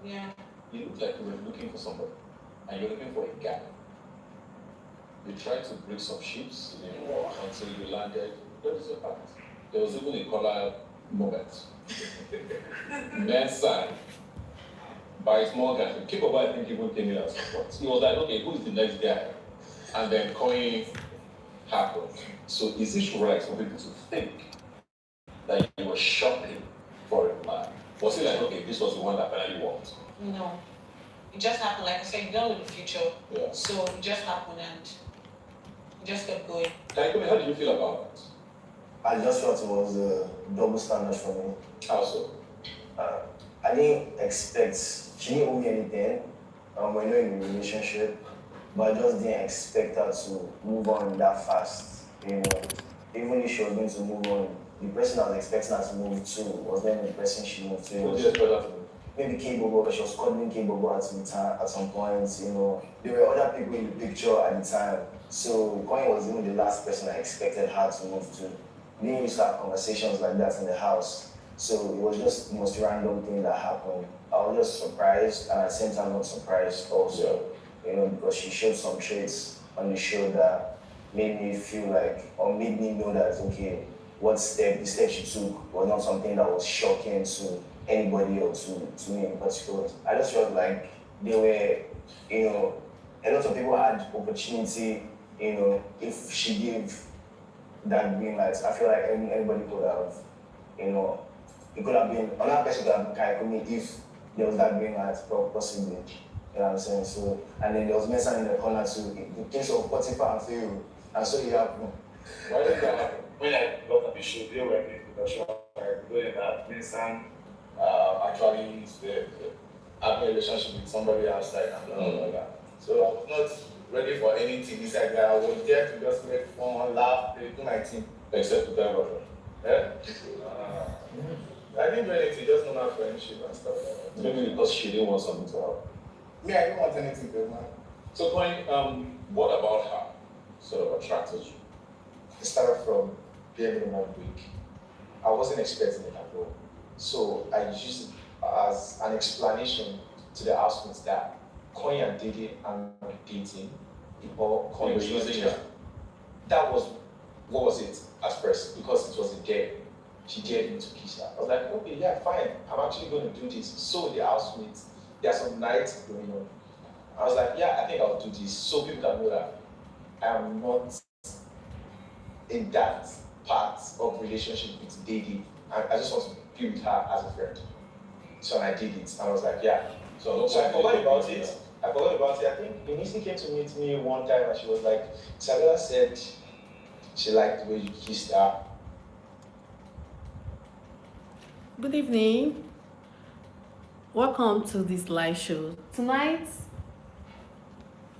Yeah. You look like you were looking for somebody, and you're looking for a guy. You tried to bring some ships, you didn't work until you landed. Where is your part? There was even a color moment. Men sang by a small guy. K-pop, I think, even came in as support. He was like, okay, who is the next guy? And then coin happened. So is it right for people to think that you were shopping for a man? Was it like, okay, this was the one that finally worked? No. It just happened. Like I said, you don't know the future. Yeah. So it just happened and it just kept going. Taikumi, how did you feel about it? I just felt it was a double standard for me. How so? I didn't expect, she didn't owe me anything. We're not in a relationship, but I just didn't expect her to move on that fast. You know, even if she was going to move on, the person I was expecting her to move to was not the person she moved to. What did you expect her to do? Maybe K-Bobo, but she was calling K-Bobo at some point, you know. There were other people in the picture at the time. So Coin was even the last person I expected her to move to. We didn't used to have conversations like that in the house. So it was just the most random thing that happened. I was just surprised and at the same time not surprised also, you know, because she showed some traits on the show that made me feel like, or made me know that, okay, the step she took was not something that was shocking to anybody or to me in particular. I just felt like they were, you know, a lot of people had opportunity, you know, if she gave that green light. I feel like anybody could have, you know, it could have been, another person could have been Kaikumi if there was that green light, possibly. You know what I'm saying? So, and then there was Mesa in the corner too, in case of Potiphar and Pharaoh. And so it happened. Why did that happen? When I got on the show, they were in the production, doing that Mesa actually having a relationship with somebody outside and blah, blah, blah. So I was not ready for anything inside that. I was there to just make fun, laugh, do my thing. Except to tell her. Yeah? I didn't do anything, just normal friendship and stuff like that. Maybe because she didn't want something to happen. Me, I didn't want anything, but man. So, Coin, what about her sort of attracted you? It started from being in 1 week. I wasn't expecting it at all. So I used it as an explanation to the housemates that Konya and Dede are not dating before Konya was using her. That was, what was it at first? Because it was a dare. She dared me to kiss her. I was like, okay, yeah, fine. I'm actually going to do this. So the housemates, there are some nights going on. I was like, yeah, I think I'll do this. So people can know that I am not in that part of relationship with Dede. I just want to be with her as a friend. So I did it. I was like, yeah. So I forgot about it. I think Inisi came to meet me one time and she was like, Isabella said she liked the way you kissed her. Good evening. Welcome to this live show. Tonight,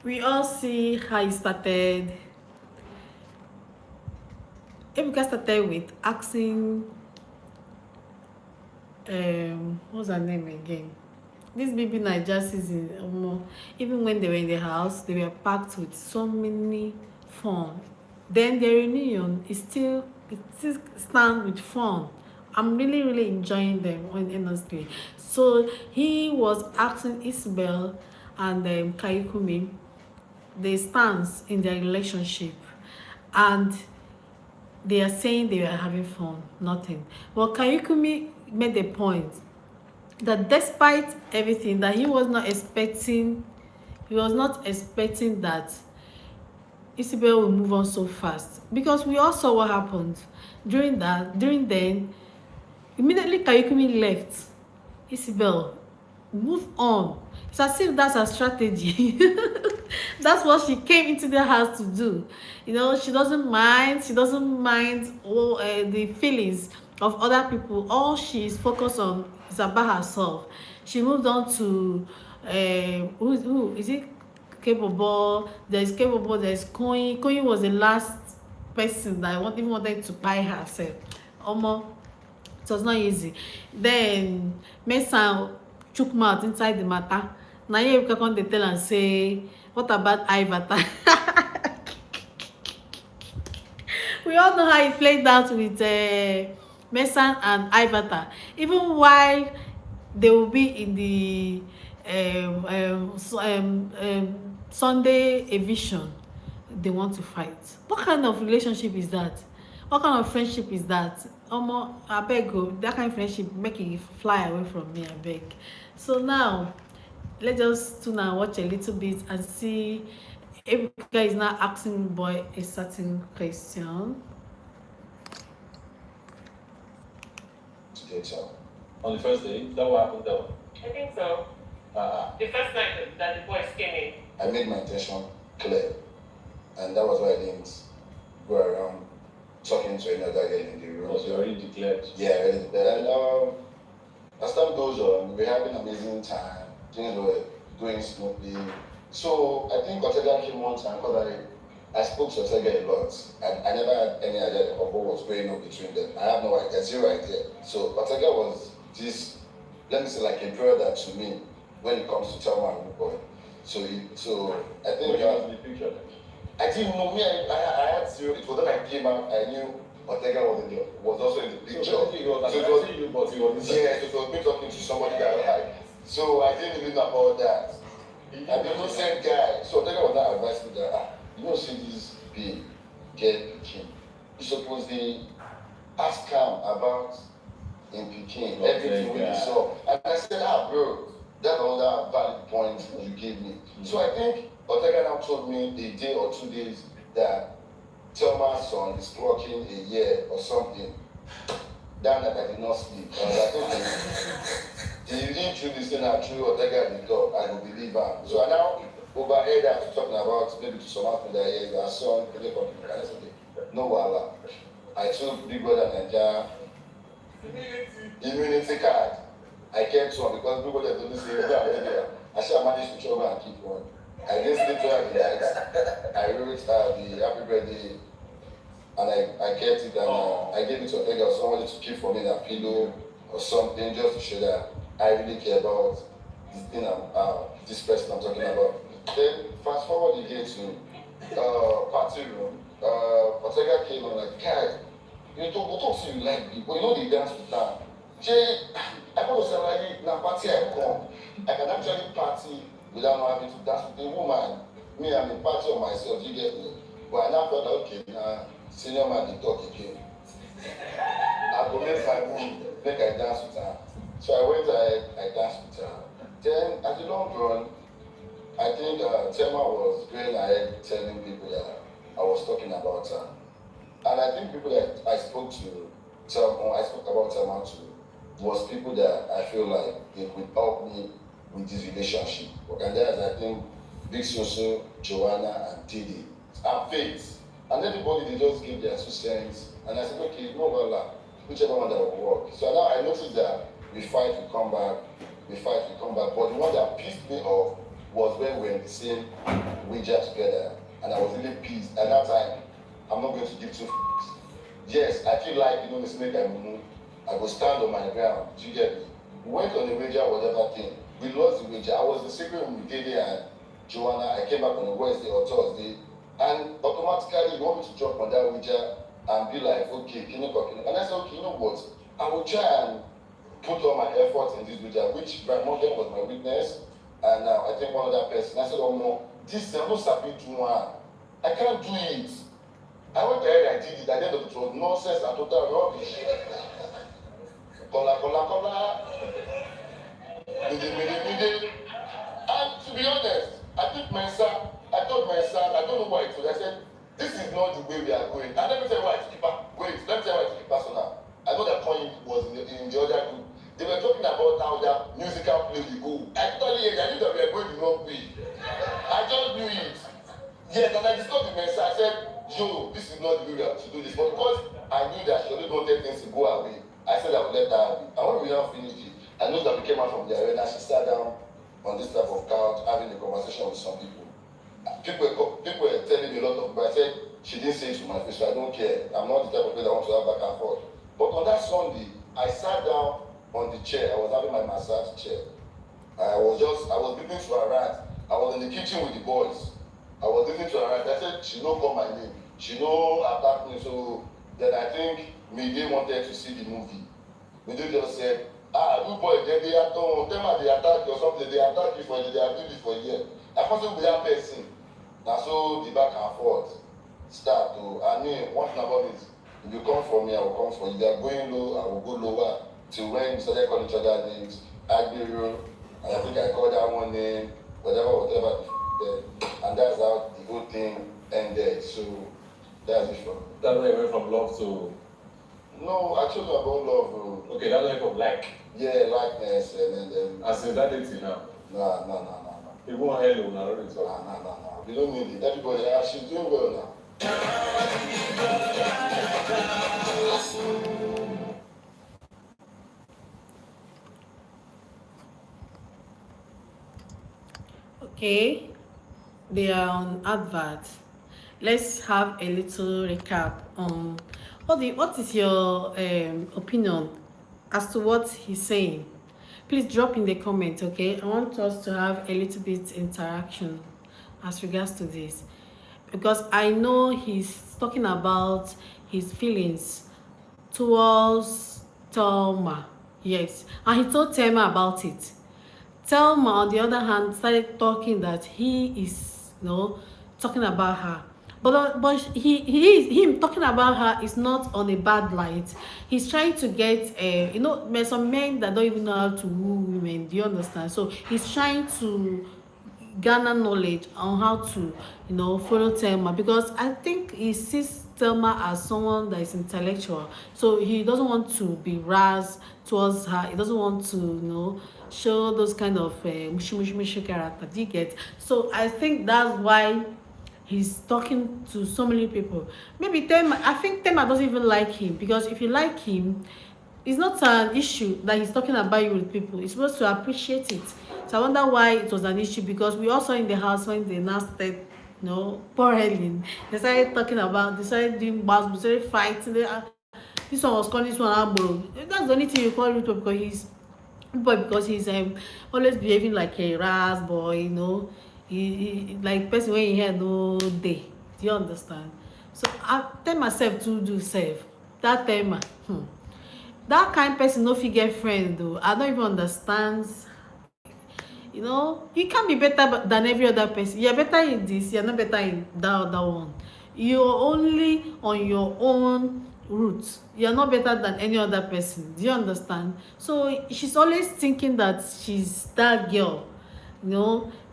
we all see how it started. Ebuka started with asking, what's her name again? This Bbnaija season, even when they were in the house, they were packed with so many fun. Then their reunion is still stand with fun. I'm really enjoying them, honestly. So he was asking Isabel and Kaikumi the stance in their relationship, and they are saying they were having fun, nothing. But Kaikumi made the point that despite everything, that he was not expecting that Isabel will move on so fast, because we all saw what happened during then. Immediately Kaikumi left, Isabel moved on. It's as if that's her strategy. That's what she came into the house to do. You know, she doesn't mind all the feelings of other people. All she is focused on is about herself. She moved on to who is it? K-Bobo. There's K-Bobo, there's Koyi. Koyi was the last person that even wanted to buy herself. It was not easy. Then Mesa chook mouth inside the matter. Now you can dey tell and say, what about Ivata? We all know how it played out with Mesa and Ivata. Even while they will be in the Sunday eviction. They want to fight. What kind of relationship is that? What kind of friendship is that? Omo, abeg o, that kind of friendship make it fly away from me, abeg. So now, let's just tune and watch a little bit and see if guy is now asking boy a certain question. Today, so on the first day, is that what happened there? I think so. The first night that the boys came in. I made my intention clear, and that was why I didn't go around talking to any other girl in the room. Because you already declared. Yeah, I already declared. And as time goes on, we were having an amazing time. Things were going smoothly. So I think Otega came one time because I spoke to Otega a lot. I never had any idea of what was going on between them. I have no idea, zero idea. So Otega was this, let me say, like a brother to me when it comes to Thelma and boy. So I think the picture. I didn't know me. I had zero. It was when I came out. I knew Otega was also in the picture. So he was like, you, but he was yeah, it was me talking to somebody that I like. So I didn't even know about that. I'm the innocent guy. So Otega was not advising me that you know, see this big girl Peking. You supposed to ask him about in Peking everything we saw. And I said, bro, that's another valid point you gave me. So I think Otega now told me a day or 2 days that Thelma's son is clocking a year or something. That night I did not sleep. I told him, he didn't truly this thing out true Otega did God, I will believe him. So I now overheard after talking about maybe to some out that yes, our son, no wala. I took Big Brother Bbnaija immunity card. I kept one because people that don't say I shall manage to travel and keep one. I didn't sleep throughout the night. I wrote the happy birthday and I kept it and I gave it to Otega or somebody to keep for me in a pillow or something just to show that I really care about this thing this person I'm talking about. Then fast forward again to party room. Otega came and like, guy, you talk to you like me, but you know they dance with them. I want to say like na party I come. I can actually party without not having to dance with a woman. Me, I'm a party of myself, you get me? But I now felt like, okay, now senior man they talk again. I go make my move, make I dance with her. So I went ahead, I danced with her. Then at the long run, I think Thelma was going ahead telling people that I was talking about her. And I think people that I spoke about Thelma to was people that I feel like they could help me with this relationship. And there's, I think, Big Soso, Joanna, and Didi, and Faith. And everybody, they just gave their 2 cents. And I said, okay, no matter, whichever one that will work. So now I noticed that we fight, we come back. But the one that pissed me off was when we were in the same Ouija together. And I was really pissed. At that time, I'm not going to give 2 f***s. Yes, I feel like, you know, this make I move. I go stand on my ground. Do you get me? We went on the Ouija, whatever thing. We lost the Ouija. I was the secret with Didi and Joanna. I came back on a Wednesday or Thursday. And automatically, you want me to jump on that Ouija and be like, okay, can you talk? And I said, okay, you know what? I will try and put all my effort in this Ouija, which by Morgan was my weakness. And now I think one other person. I said, oh no, this is not sabi do one. I can't do it. I went ahead, I did it. At the end of it was nonsense and total rubbish. Kola. And to be honest, I told my son, I don't know why it was. I said, this is not the way we are going. And let me tell you why it's keeper. Wait, let me tell you why it's keeper personal. I know that point was in the other group. They were talking about how their musical play will go. I knew that we are going the wrong way. I just knew it. Yes, and I discussed with myself. I said, yo, this is not the way we have to do this. But because I knew that she only wanted things to go away, I said I would let her have it. And when we now finished it, I know that we came out from the arena, she sat down on this type of couch having a conversation with some people. People were telling me a lot of, but I said, she didn't say it to my face, so I don't care. I'm not the type of person that wants to have back and forth. But on that Sunday, I sat down on the chair. I was having my massage chair. I was listening to her rant. I was in the kitchen with the boys. I was listening to her rant. I said, she don't call my name. She don't attack me. So then I think Mide wanted to see the movie. Mide just said, You boy, they don't tell me they attack you or something, they attack you for it, they are doing it for a year. I can't be that person. Now so the back and forth start to, I mean, one thing about it, if you come for me, I will come for you. If you are going low, I will go lower. Till when we started calling each other names, Agbiru, and I think I called that one name, whatever, and that's how the whole thing ended. So that's it for me. That's why you went from love to. No, I told you about love. Okay, that's why from like. Yeah, likeness, and then. And since that day till now. No. You go on hello now, don't talk. No. We don't need it. Everybody, she's doing well now. Okay, they are on advert. Let's have a little recap on what is your opinion as to what he's saying. Please drop in the comment, okay? I want us to have a little bit interaction as regards to this, because I know he's talking about his feelings towards Thelma. Yes, and he told Thelma about it. Thelma, on the other hand, started talking that he is, talking about her. But him talking about her is not on a bad light. He's trying to get, there's some men that don't even know how to woo women. Do you understand? So he's trying to garner knowledge on how to, follow Thelma, because I think he sees Thelma as someone that is intellectual. So he doesn't want to be rash towards her. He doesn't want to, show those kind of mushy character. Do you get? So I think that's why he's talking to so many people. Maybe I think Thelma doesn't even like him, because if you like him, it's not an issue that he's talking about you with people. He's supposed to appreciate it. So I wonder why it was an issue, because we also in the house when they now started, quarreling. They started doing bad, they started fighting. This one was calling this one Ambo. That's the only thing you call it, because he's always behaving like a ras boy, he like person when he had no day. Do you understand? So I tell myself to do save that time. That kind of person no fit get friend though. I don't even understand. You can't be better than every other person. You're better in this, you're not better in that other one. You're only on your own route. You're not better than any other person. Do you understand? So she's always thinking that she's that girl.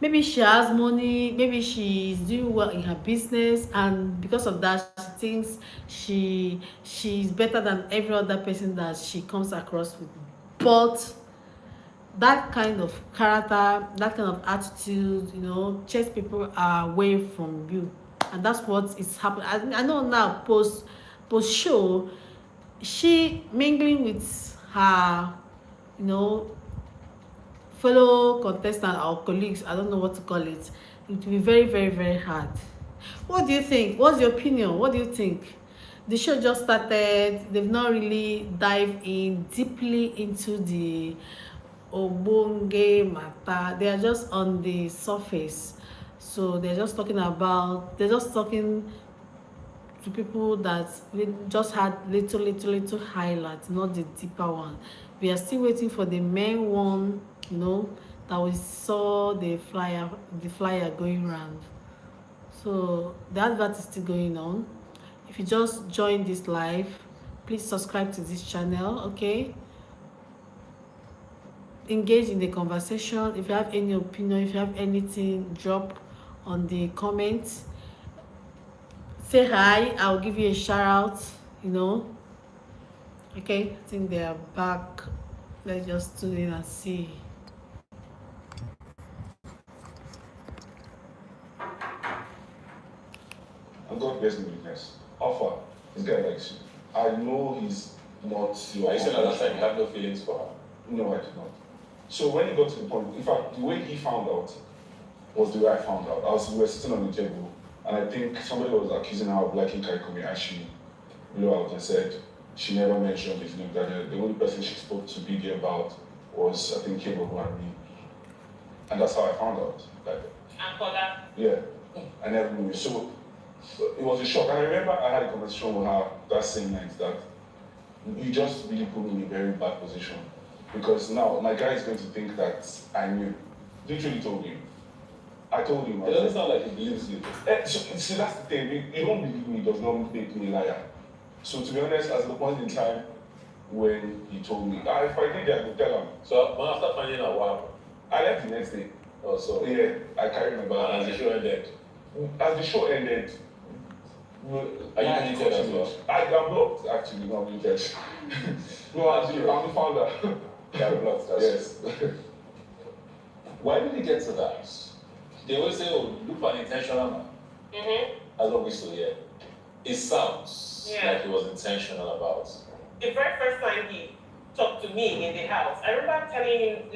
Maybe she has money, maybe she's doing well in her business, and because of that she thinks she's better than every other person that she comes across with. But that kind of character, that kind of attitude, chase people away from you, and that's what is happening. I know now post show, she mingling with her fellow contestant or colleagues, I don't know what to call it. It will be very, very, very hard. What do you think? What's your opinion? What do you think? The show just started. They've not really dived in deeply into the Obonge matter. They are just on the surface. So they're just talking to people that just had little highlights, not the deeper one. We are still waiting for the main one, that we saw the flyer going around. So the advert is still going on. If you just joined this live, please subscribe to this channel, okay? Engage in the conversation. If you have any opinion, if you have anything, drop on the comments. Say hi, I'll give you a shout out, Okay, I think they are back. Let's just tune in and see. And God bless the weakness. How far? This guy likes you. I know he's not your. Are you saying at that time you have no feelings for her? No, I do not. So when he got to the point, in fact, the way he found out was the way I found out. We were sitting on the table, and I think somebody was accusing her of liking Kaikumi, and she blew out and said she never mentioned his name, that the only person she spoke to Biggie about was, I think, Kebo and me. And that's how I found out. Like, Ankola. yeah, I never knew. So it was a shock. And I remember I had a conversation with her that same night that you just really put me in a very bad position. because now my guy is going to think that I knew. Literally told him. I told him. It doesn't sound like he believes you. So, see, that's the thing. You don't believe me does not make me a liar. So to be honest, at the point in time when he told me, if I did that, I would tell him. So when after finding out what happened, I left the next day. oh, so Yeah, I carried my bag. and as the show ended, As the show ended, are you deleted as well? I'm blocked, actually, not muted. No, actually, I'm the founder. Yeah, blocked. Yes. Why did he get to that? They always say, oh, look for an intentional man. That's what we still hear. It sounds like he was intentional about. The very first time he talked to me in the house, I remember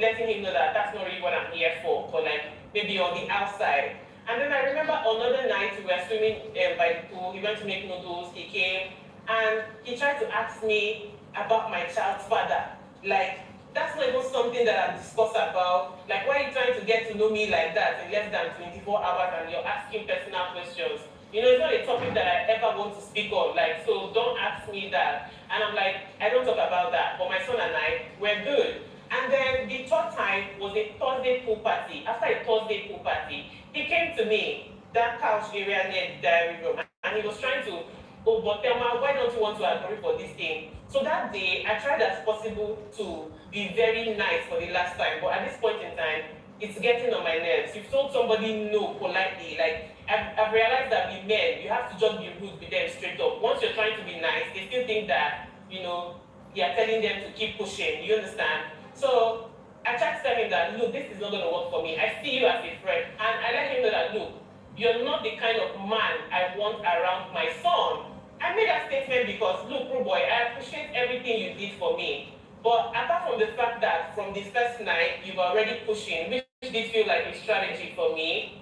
letting him know that that's not really what I'm here for, but like maybe on the outside. And then I remember another night we were swimming by the pool. He went to make noodles. He came and he tried to ask me about my child's father. Like, that's not even something that I've discussed about. Like, why are you trying to get to know me like that in less than 24 hours and you're asking personal questions? You know, it's not a topic that I ever want to speak on. Like, so don't ask me that. And I'm like, I don't talk about that. But my son and I, we're good. And then the third time was a Thursday pool party. After a Thursday pool party, he came to me, that couch area near the diary room, and he was trying to, oh, but Thelma, why don't you want to agree for this thing? So that day, I tried as possible to be very nice for the last time, but at this point in time, it's getting on my nerves. You've told somebody no politely, like, I've realized that with men, you have to just be rude with them straight up. Once you're trying to be nice, they still think that, you know, you're telling them to keep pushing, you understand? So I tried to tell him that, look, this is not going to work for me. I see you as a friend. And I let him know that, look, you're not the kind of man I want around my son. I made that statement because, look, rude boy, I appreciate everything you did for me. But apart from the fact that from the first night, you were already pushing, which did feel like a strategy for me,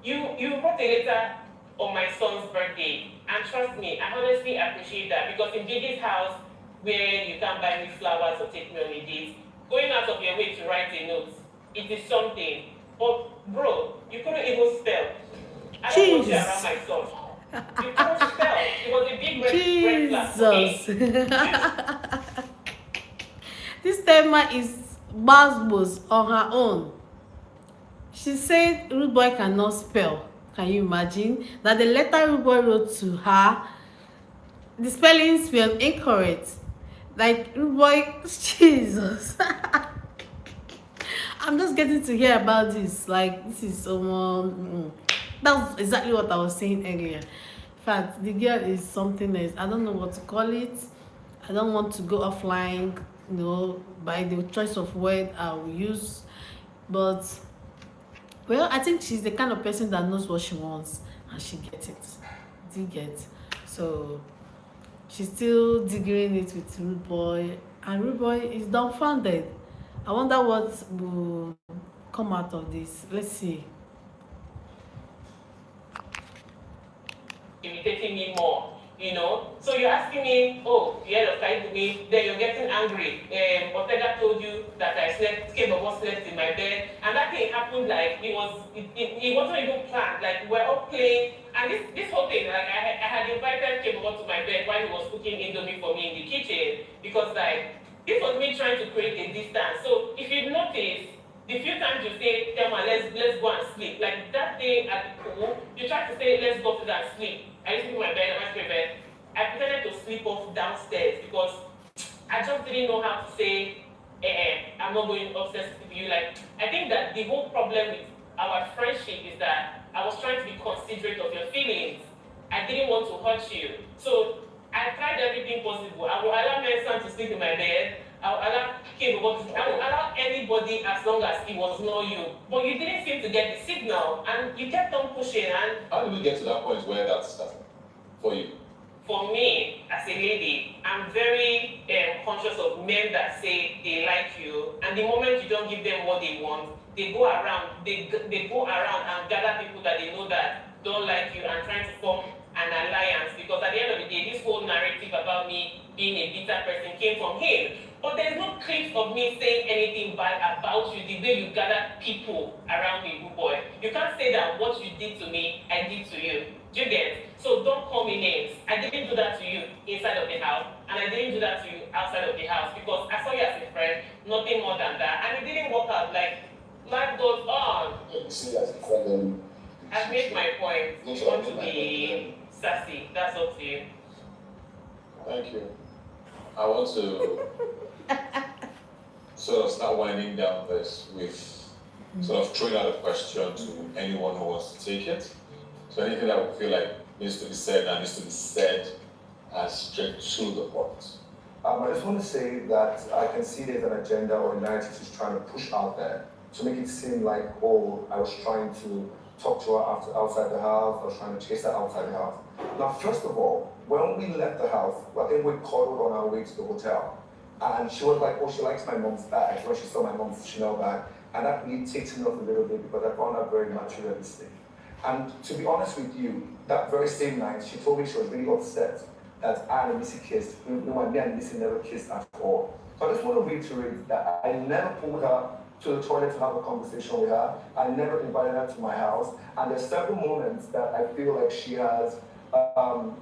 you wrote a letter on my son's birthday. And trust me, I honestly appreciate that because in Gigi's house, where you can't buy me flowers or take me on a date, going out of your way to write a note, it is something. But bro, you couldn't even spell. I don't want you around my son. You couldn't spell. It was a big red flag for me. This Thelma is Basbos on her own. She said Rude Boy cannot spell. Can you imagine? That the letter Rude Boy wrote to her, the spellings were incorrect. Like, Rude Boy, Jesus. I'm just getting to hear about this. Like, this is someone. That's exactly what I was saying earlier. In fact, the girl is something else. I don't know what to call it. I don't want to go offline, you know, by the choice of word I will use. But, well, I think she's the kind of person that knows what she wants and she gets it. Did get. So, she's still digging it with Rude Boy. And Rude Boy is dumbfounded. I wonder what will come out of this. Let's see. Irritating me more, you know. So you're asking me, oh, you had a fight with me, then you're getting angry. Ortega told you that I slept in my bed, and that thing happened like it wasn't even planned. Like we're all playing, and this whole thing, like I had invited Kebo to my bed while he was cooking Indomie for me in the kitchen because like this was me trying to create a distance. So if you notice, the few times you say, Thelma, let's go and sleep. Like that day at the pool, you try to say, let's go to that sleep. I used to be in my bed, I went to my bed. I pretended to sleep off downstairs because I just didn't know how to say, I'm not going upstairs to sleep with you. Like, I think that the whole problem with our friendship is that I was trying to be considerate of your feelings. I didn't want to hurt you. So I tried everything possible. I will allow my son to sleep in my bed. I will allow anybody as long as it was not you. But you didn't seem to get the signal and you kept on pushing. And how did we get to that point where that started for you? For me, as a lady, I'm very conscious of men that say they like you, and the moment you don't give them what they want, they go around and gather people that they know that don't like you and trying to form an alliance. Because at the end of the day, this whole narrative about me being a bitter person came from him. But there's no clips of me saying anything bad about you, the way you gather people around me, good boy. You can't say that what you did to me, I did to you. Do you get? So don't call me names. I didn't do that to you inside of the house, and I didn't do that to you outside of the house because I saw you as a friend, nothing more than that. And it didn't work out. Like, life goes on. You see, as a friend, then I've made my point. You want to be sassy. That's up to you. Thank you. I want to sort of start winding down this with sort of throwing out a question to anyone who wants to take it. So anything that we feel like needs to be said and needs to be said as straight to the point. I just want to say that I can see there's an agenda or a narrative she's trying to push out there to make it seem like, oh, I was trying to talk to her after, outside the house, I was trying to chase her outside the house. Now, first of all, when we left the house, I think we cuddled on our way to the hotel. And she was like, oh, she likes my mom's bag, when she saw my mom's Chanel bag. And that really ticked me off a little bit because I found her very materialistic. And to be honest with you, that very same night, she told me she was really upset that I and Missy kissed. You know, me and Missy never kissed at all. So I just want to reiterate that I never pulled her to the toilet to have a conversation with her. I never invited her to my house. And there's several moments that I feel like she has,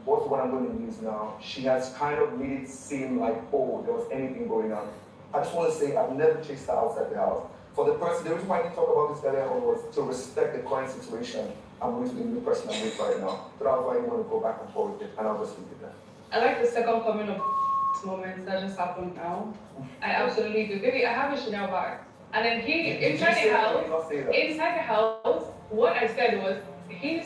what's what I'm going to use now? She has kind of made it seem like, oh, there was anything going on. I just want to say I've never chased her outside the house. For the person, the reason why I didn't talk about this earlier on was to respect the current situation. I'm with the new person I'm with right now. So that's why I want to go back and forth with it, and I'll just leave it there. I like the second coming of moments that just happened now. I absolutely do. Baby, I have a Chanel bag. And then inside the house, what I said was, he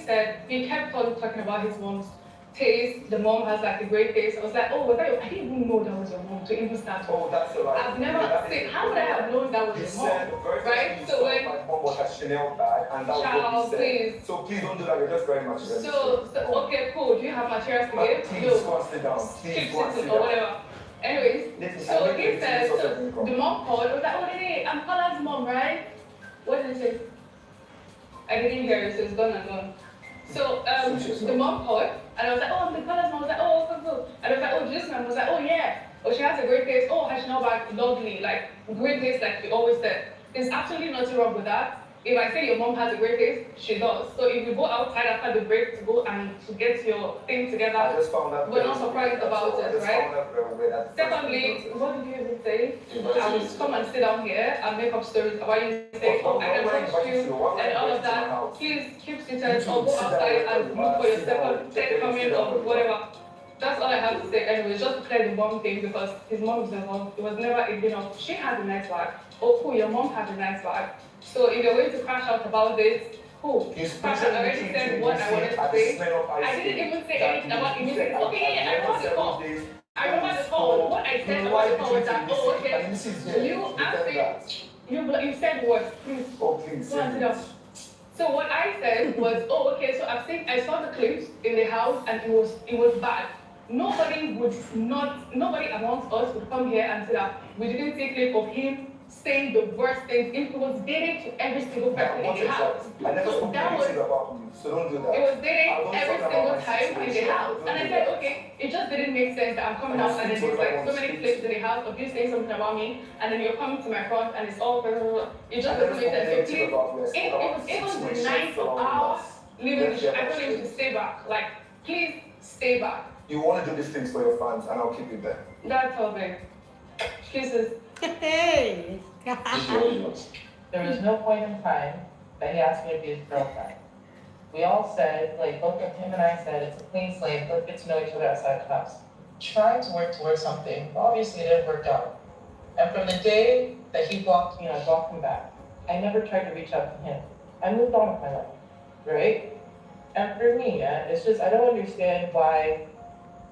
kept on talking about his mom's taste. The mom has like a great taste. I was like, oh, I didn't even know that was your mom to even start. Oh, that's all right. I've never seen, how would I have known that was your mom? Right? So when my mom was a Chanel bag, and that was what he said. Please. So please don't do that. You're just very much. So okay, cool. Do you have materials to give? Please go and sit down. Please go and sit or down. whatever. Anyways, so he said, so the mom called. I was like, oh, hey, I'm Paula's mom, right? What did he say? I didn't hear it, so it's gone and gone. So the mom called, and I was like, oh, I'm the Paula's mom. I was like, oh, cool. And I was like, oh, this man was like, oh, yeah. Oh, she has a great taste. Oh, her Chanel bag, lovely. Like, great taste, like we always said. There's absolutely nothing wrong with that. If I say your mom has a great taste, she does. So if you go outside after the break to go and to get your thing together, I just found out we're not surprised about it, right? Secondly, what did you even say? I will come and sit down here and make up stories about you saying, oh, I can trust you and all of that. Please keep seated or go outside and look for your third coming or whatever. That's all I have to say. Anyway, just to clear the mom thing because his mom is involved. It was never a thing of she has a nice bag. Oh, cool, your mom has a nice bag. So if you're going to crash out about this, cool. Crash out already said what I wanted to say. I didn't even say anything about immediately. Okay, yeah, I remember the call. I remember the call. What I said about the call was that, oh, okay, you asked you said what? Please. Oh, please. Go and sit down. So what I said was, oh, okay, so I saw the clips in the house and it was bad. Nobody amongst us would come here and say that we didn't see clip of him saying the worst things. It was dating to every single person in the house. I never spoke anything about you, so don't do that. It was dating every single time in the house. And I said, okay, it just didn't make sense that I'm coming out and then there's like so many clips in the house of you saying something about me and then you're coming to my front and it's all blah, blah, blah. It just doesn't make sense. So please, it was even the night of our leaving the show, I told him to stay back. Like, please stay back. You want to do these things for your fans, and I'll keep you there. That's all, babe. Excuses. Hey. There was no point in time that he asked me to be his girlfriend. We all said, like both of him and I said, it's a clean slate, let's get to know each other outside the house. Trying to work towards something, obviously it didn't work out. And from the day that he blocked me and I blocked him back, I never tried to reach out to him. I moved on with my life, right? And for me, it's just, I don't understand why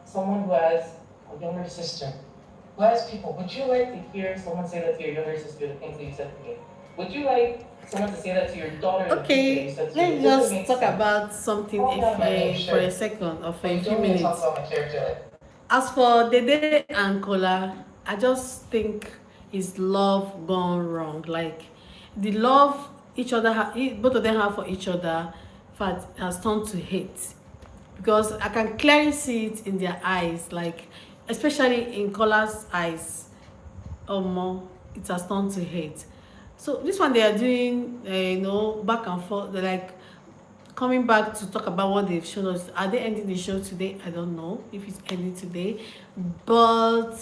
someone who has a younger sister, who has people, would you like to hear someone say that to your younger sister, the things that you said to me? Would you like someone to say that to your daughter? Okay, let's just talk about something for a second or for a few minutes. As for Dede and Kola, I just think it's love gone wrong. Like the love each other, both of them have for each other, fact has turned to hate. Because I can clearly see it in their eyes, like especially in Kola's eyes. more, it has turned to hate. So this one they are doing, back and forth. They're like coming back to talk about what they've shown us. Are they ending the show today? I don't know if it's ending today, but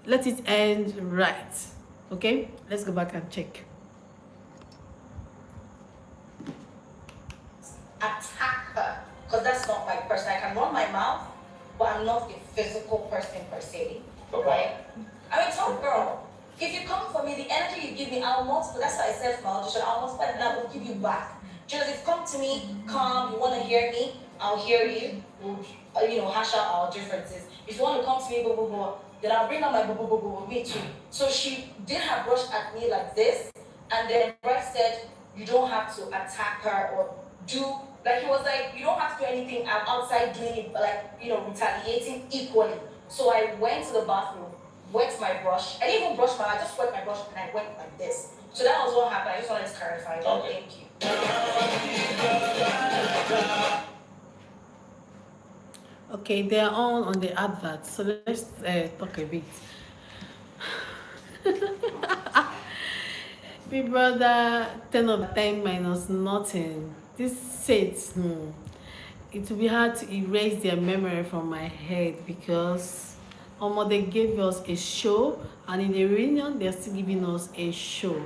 let it end right. Okay, let's go back and check. Attack her, because that's not my person. I can run my mouth, but I'm not a physical person per se, right? I'm a tough girl. If you come for me, the energy you give me, I'll multiply. That's why I said for my audition, I'll multiply and I will give you back. Just if you come to me, calm, you want to hear me, I'll hear you. Hash out our differences. If you want to come to me, blah, blah, blah, then I'll bring out my blah, blah, blah, blah, me too. So she did her brush at me like this, and then Brett said, you don't have to attack her or do, like he was like, you don't have to do anything outside doing it, like, retaliating equally. So I went to the bathroom, wet my brush. I didn't even brush my, I just wet my brush and I went like this. So that was what happened. I just wanted to clarify that. Okay. Thank you. Okay, they are all on the advert, so let's talk a bit. Big brother, 10 over 10 minus nothing. This says, it will be hard to erase their memory from my head because they gave us a show, and in the reunion, they're still giving us a show.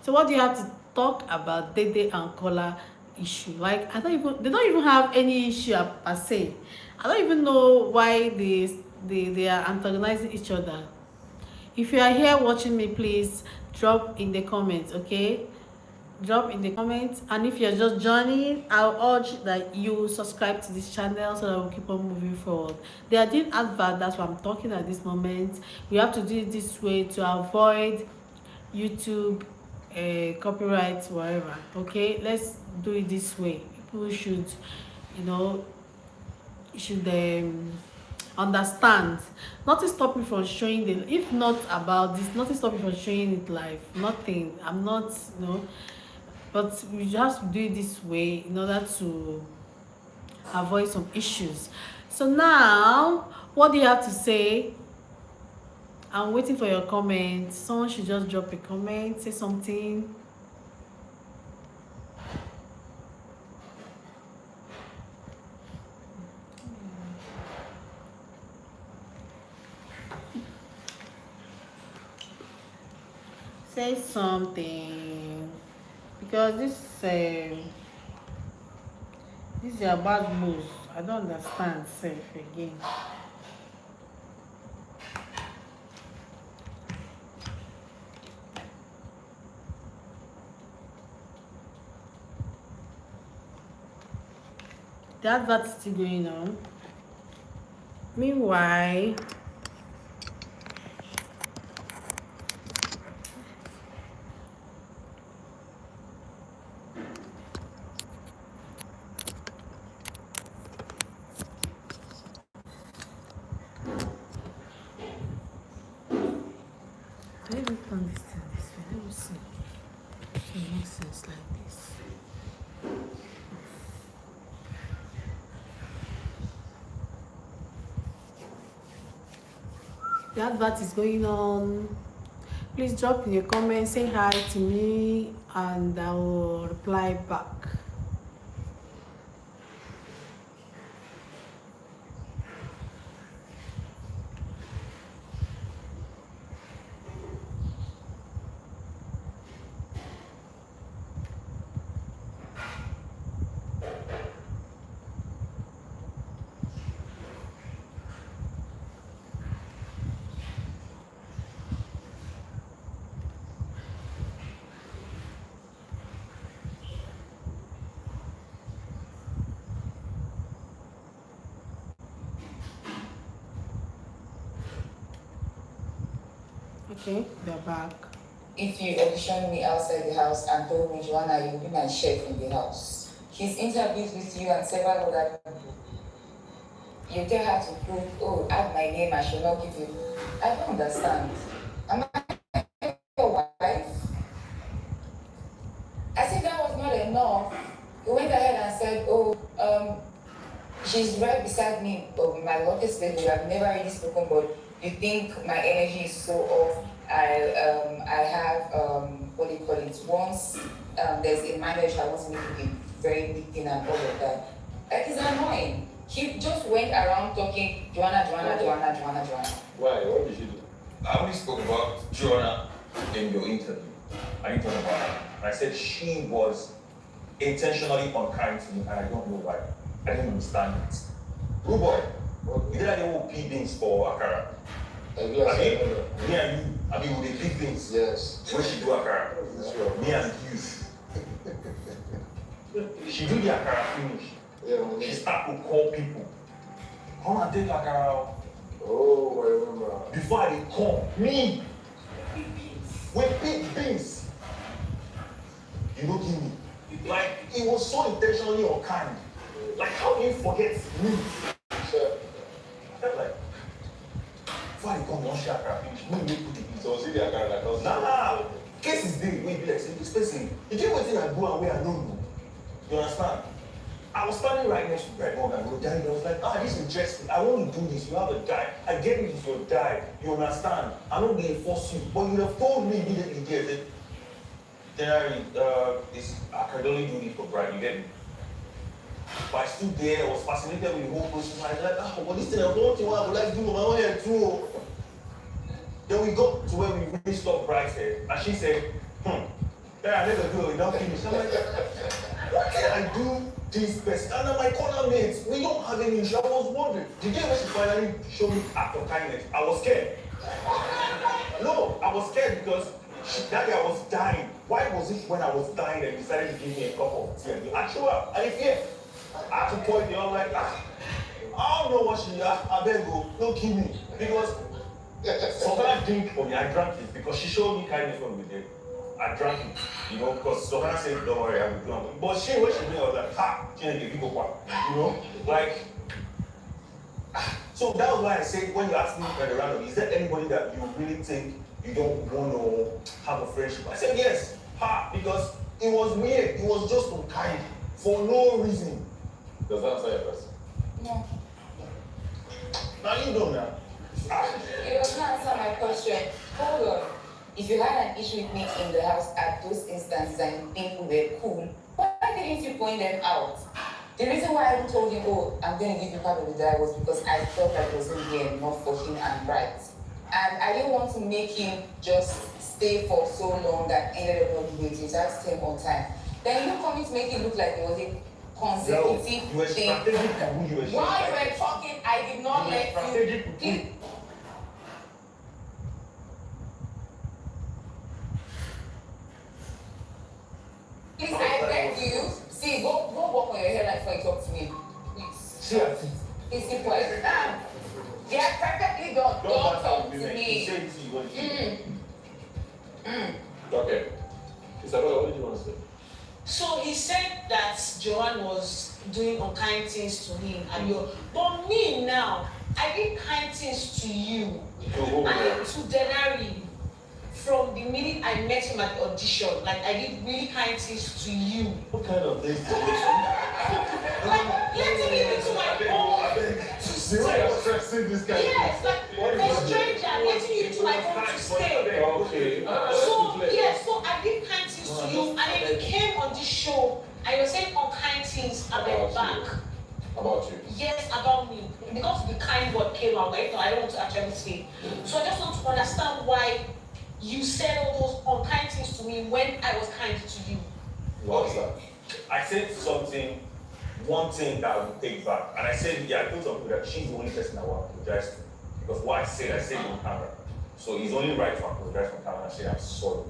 So what do you have to talk about Dede and Kola issue? Like, they don't even have any issue per se. I don't even know why they are antagonizing each other. If you are here watching me, please drop in the comments, okay? Drop in the comments. And if you're just joining, I'll urge that you subscribe to this channel so that we'll keep on moving forward. They are doing advert, that's what I'm talking at this moment. We have to do it this way to avoid YouTube copyright, whatever. Okay, let's do it this way. People should, understand. Nothing stop me from showing the, if not about this, nothing stop me from showing it live. Nothing. I'm not, but we just have to do it this way in order to avoid some issues. So now, what do you have to say? I'm waiting for your comments. Someone should just drop a comment, say something. Say something, because this is a bad move. I don't understand self again. That's still going on. Meanwhile, let me turn this thing this way. Let me see. It makes sense like this. The advert is going on. Please drop in your comments, say hi to me, and I will reply back. Okay, they're back. If you auditioned me outside the house and told me, Joanna, you'll be my chef in the house. He's interviewed with you and several other people. You tell her to prove, add my name, I should not give you. I don't understand. Am I your wife? As if that was not enough, he went ahead and said, she's right beside me, my longest lady. I've never really spoken, but you think my energy is so off. I have what do you call it? Once there's a minor issue, I want to make it a very big thing and all of that. Like it's annoying. He just went around talking Joanna. Why? What did you do? I only spoke about Joanna in your interview. I didn't talk about her. I said she was intentionally unkind to me, and I don't know why. I didn't understand it. Good boy, you did all big things for Akara. Me and you, with the big things. Yes. When she do Akara, me and you. She do the Akara finish. Yeah, She start to call people. Come and take Akara. Oh, I remember. Before I call me with big beans. You know, give me. Like, it was so intentionally unkind. Like, how can you forget me? Sure. I felt like, before I come, one shot, I finish. Me, put the beans. So, see the account that does. Nah, case is big. Wait, be like, say, this person, you get what thing I go and where I don't know. You understand? I was standing right next to Brett Morgan. I was like, this is interesting. I want to do this. You have a die. I get it, it's your die. You understand? I don't need to force you. But you have told me immediately there that I can only do this for Brad. You get me? But I stood there, I was fascinated with the whole process. I was like, but this thing I don't know what I would like to do on my own head too. Then we got to where we really stopped Bryce head. And she said, I never do it without finish. I'm like, what can I do this best? And then my corner mates, we don't have any issue. I was wondering, the day when she finally showed me act of kindness, I was scared. No, I was scared because that day I was dying. Why was it when I was dying and decided to give me a cup of tea? And I show up, and I had to point it. I'm like, I don't know what she, I better go, don't kill me. Because Sokana drink for me, I drank it because she showed me kindness when we were there. I drank it, because Sokana said, don't worry, I will do it. But when she did, I was like, she didn't give me like, so that was why I said, when you asked me at the random, is there anybody that you really think you don't want to have a friendship? I said yes, because it was weird, it was just unkind, for no reason. Does that answer your question? No. Now you don't know. You don't answer my question. Hold on. If you had an issue with me in the house at those instances and you think we were cool, why didn't you point them out? The reason why I told him, I'm going to give you part of the die was because I felt that it was going to be enough for him and right. And I didn't want to make him just stay for so long that ended up not doing it. So I had to stay on time. Then you coming to make it look like it was a consecutive thing. While you were talking, I did not let you. Please, I beg you. See, go walk on your hair before you talk to me. Please. Please keep quiet. They are perfectly done. Don't talk to me. Okay. Isabella, what did you want to say? So he said that Joanne was doing unkind things to him, but me now, I did kind things to you and to Denari. From the minute I met him at the audition, like I did really kind things to you. What kind of things did you do? Like letting me into my home to stay. Yes, like a stranger letting you into my home to stay. Okay. So I did kind things to you, and then you came on this show and you're saying unkind things at the back. About you? Yes, about me. Because the kind word came out, right? I don't want to actually say. So I just want to understand why you said all those unkind things to me when I was kind to you. What's that? I said something, one thing that I would take back. And I said, I told some people that she's the only person I will apologize to. Because what I said on camera. So it's only right to apologize on camera and say, I'm sorry.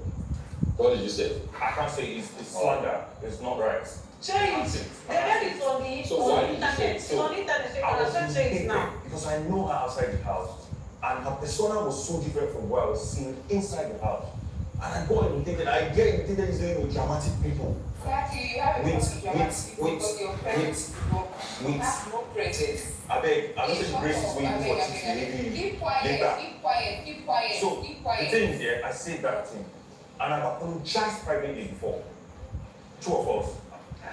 What did you say? I can't say it's slander. It's not right. Change. The read is on the internet. It's on the internet. So you can also change now. Because I know her outside the house. And her persona was so different from what I was seeing inside the house. And I go and imitate it. I get imitated easily with dramatic people. Exactly, you have no praises. I beg, I'm not saying grace is waiting for you to maybe keep quiet. So, the thing is, I said that thing. And I've apologized privately before. Two of us.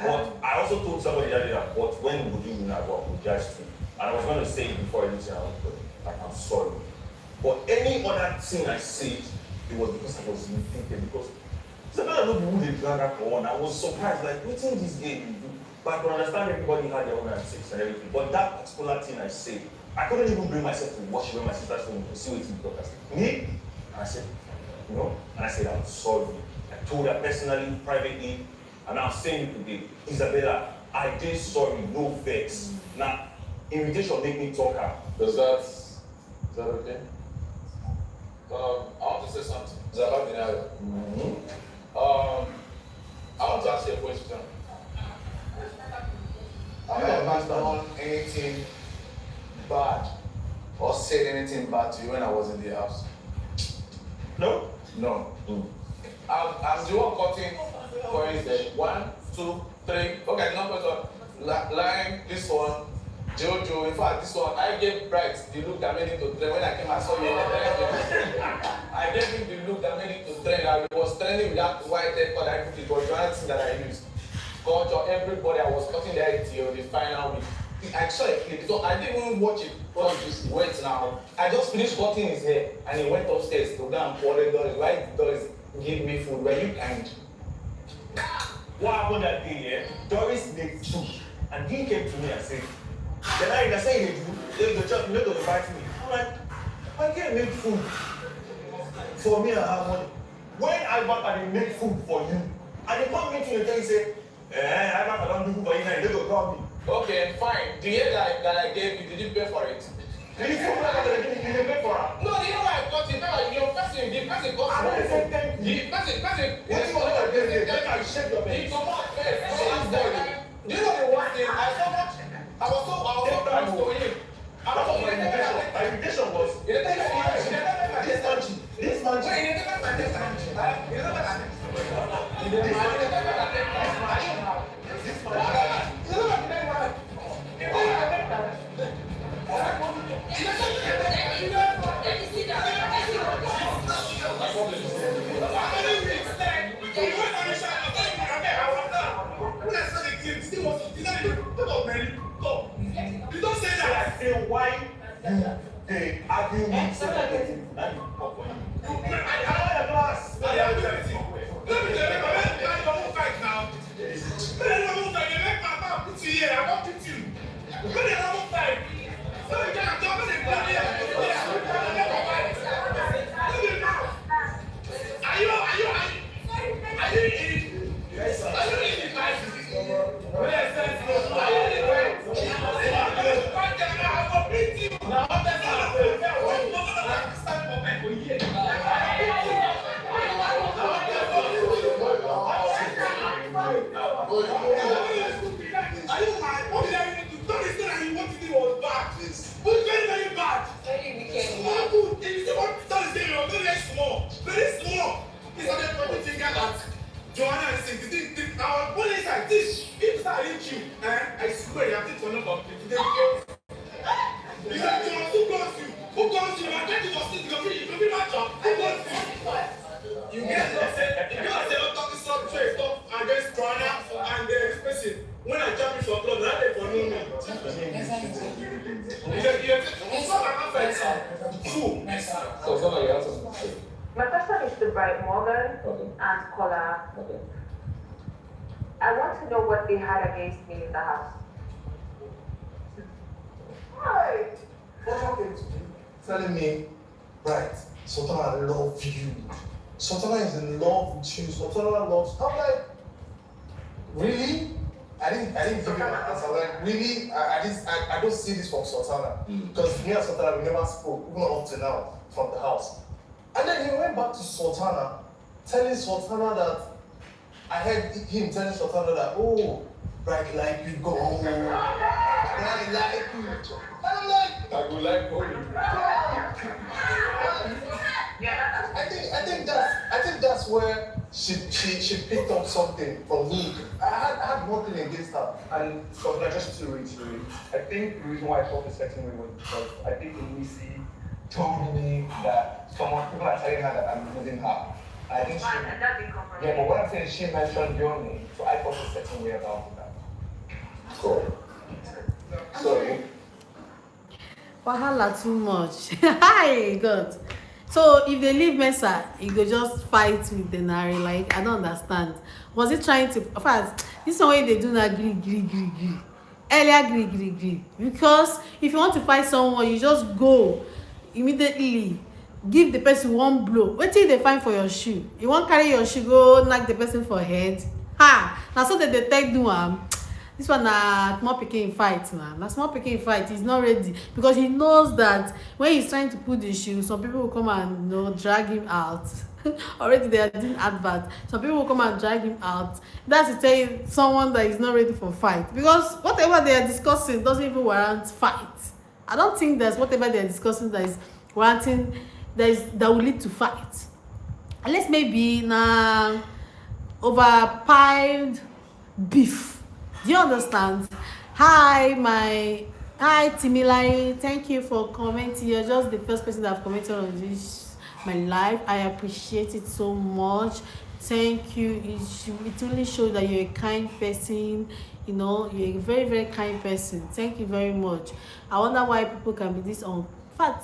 But I also told somebody that, but when would you not apologize to? And I was going to say it before anything I was doing. Like, I'm sorry. But any other thing I said it was because I was thinking, because sometimes I don't know who they drag her on. I was surprised, like, what's in this game? But I could understand everybody had their own antics and everything. But that particular thing I said, I couldn't even bring myself to watch when my sister's phone to see what it broadcast. Me? And I said, you know, and I said, I'm sorry. I told her personally, privately, and I'm saying it today, Isabella, I did sorry, no vex. Now, invitation make me talk her. Is that okay? I want to say something. It's about Bbnaija. I want to ask you a question. Have I ever done anything bad or said anything bad to you when I was in the house? No? No. I'm the one cutting coins there. 1, 2, 3. Okay, number one. Line, this one. Jojo, in fact, this one, I gave Bright the look that made it to trend. When I came, I saw you. I gave him the look that made it to trend. I was trending with that white hair cut. I put it, was one thing that I used. Culture, everybody, I was cutting their hair till the final week. I saw a clip, so I didn't even watch it. Because it's wet now. I just finished cutting his hair and he went upstairs to go and pour the Doris. Why Doris give me food? Were you kind? What happened that day, Doris made soup, and he came to me and said, then I said, the church made to invite me. I'm like, I can't make food for me and have money. When I back and they make food for you, and they come meet you and say, I back, I don't do food for you, and they go call me. Okay, fine. The year that I gave you, did you pay for it? Did you pay for it? No, you know why I got it? The person got I don't say thank you. The person, what do you want to do? Let me shake your he face. come out first. Do you know the one thing? I was so proud to him. My invitation was, this man, You don't say that. I say why they argue with I want a glass. Let me tell you, fight now. Let me make my mouth put you here. I won't put you. Let me fight. So you can't talk to the body. Are you in it? Yes, sir. Are you in it, guys? Yes, sir. Are you in it? I will beat you. Now, that's not a stand for men for years. Are you mad? What did I do? Don't listen that you want to do was bad. But very, very bad. Small good. If you want to say you're very small. Very small. It's not a proper thing that Joanna is saying. Our body is like this. If I reach you, I swear you have to turn up on today. You said Joanna, who calls you? Who calls you? I'm getting your seat. You can be my job. Who calls you? You get what I'm saying? You know I say, don't talk this stuff, trade stuff against Joanna and this person. When I jump into a club, that day for no me. My question is to Bright Morgan and Kola. Okay. I want to know what they had against me in the house. Hi. What happened to you? Telling me, right, Sultana love you. Sultana is in love with you. Sultana loves. I'm like, really? I didn't give him an answer. Like, really? I don't see this from Sultana. Because me and Sultana, we never spoke, even up to now, from the house. And then he went back to Sultana, telling Sultana that, I heard him telling Sultana that, oh, Bright like you, go home. Bright like you. And I'm like, I would like for you. I think that's where she picked up something from me. I had nothing against her. And so just to reiterate, I think the reason why I felt a certain way was because I think Lucy told me that people are telling her that I'm losing her. I think yeah, but what I'm saying is she mentioned your name, so I felt a certain way about that. Cool. Sorry. Wahala too much. Hi, God. So if they leave Mesa, he go just fight with the Nari. Like, I don't understand. Was he trying to? In fact, this one way they do not gree. Earlier gree. Because if you want to fight someone, you just go immediately. Give the person one blow. Wait till they find for your shoe. You want carry your shoe, go knock the person for head. Ha! Now so that they take do this one na small pikin fight na small pikin fight. He's not ready because he knows that when he's trying to put the shoe, some people will come and drag him out. Already they are doing advert. Some people will come and drag him out. That's to tell you someone that is not ready for fight, because whatever they are discussing doesn't even warrant fight. I don't think there's whatever they are discussing that is warranting that will lead to fight, unless maybe na overpiled beef. Do you understand? Hi Timilai, thank you for commenting. You're just the first person that have commented on this my life. I appreciate it so much. Thank you. It really shows that you're a kind person. You know, you're a very, very kind person. Thank you very much. I wonder why people can be this fat.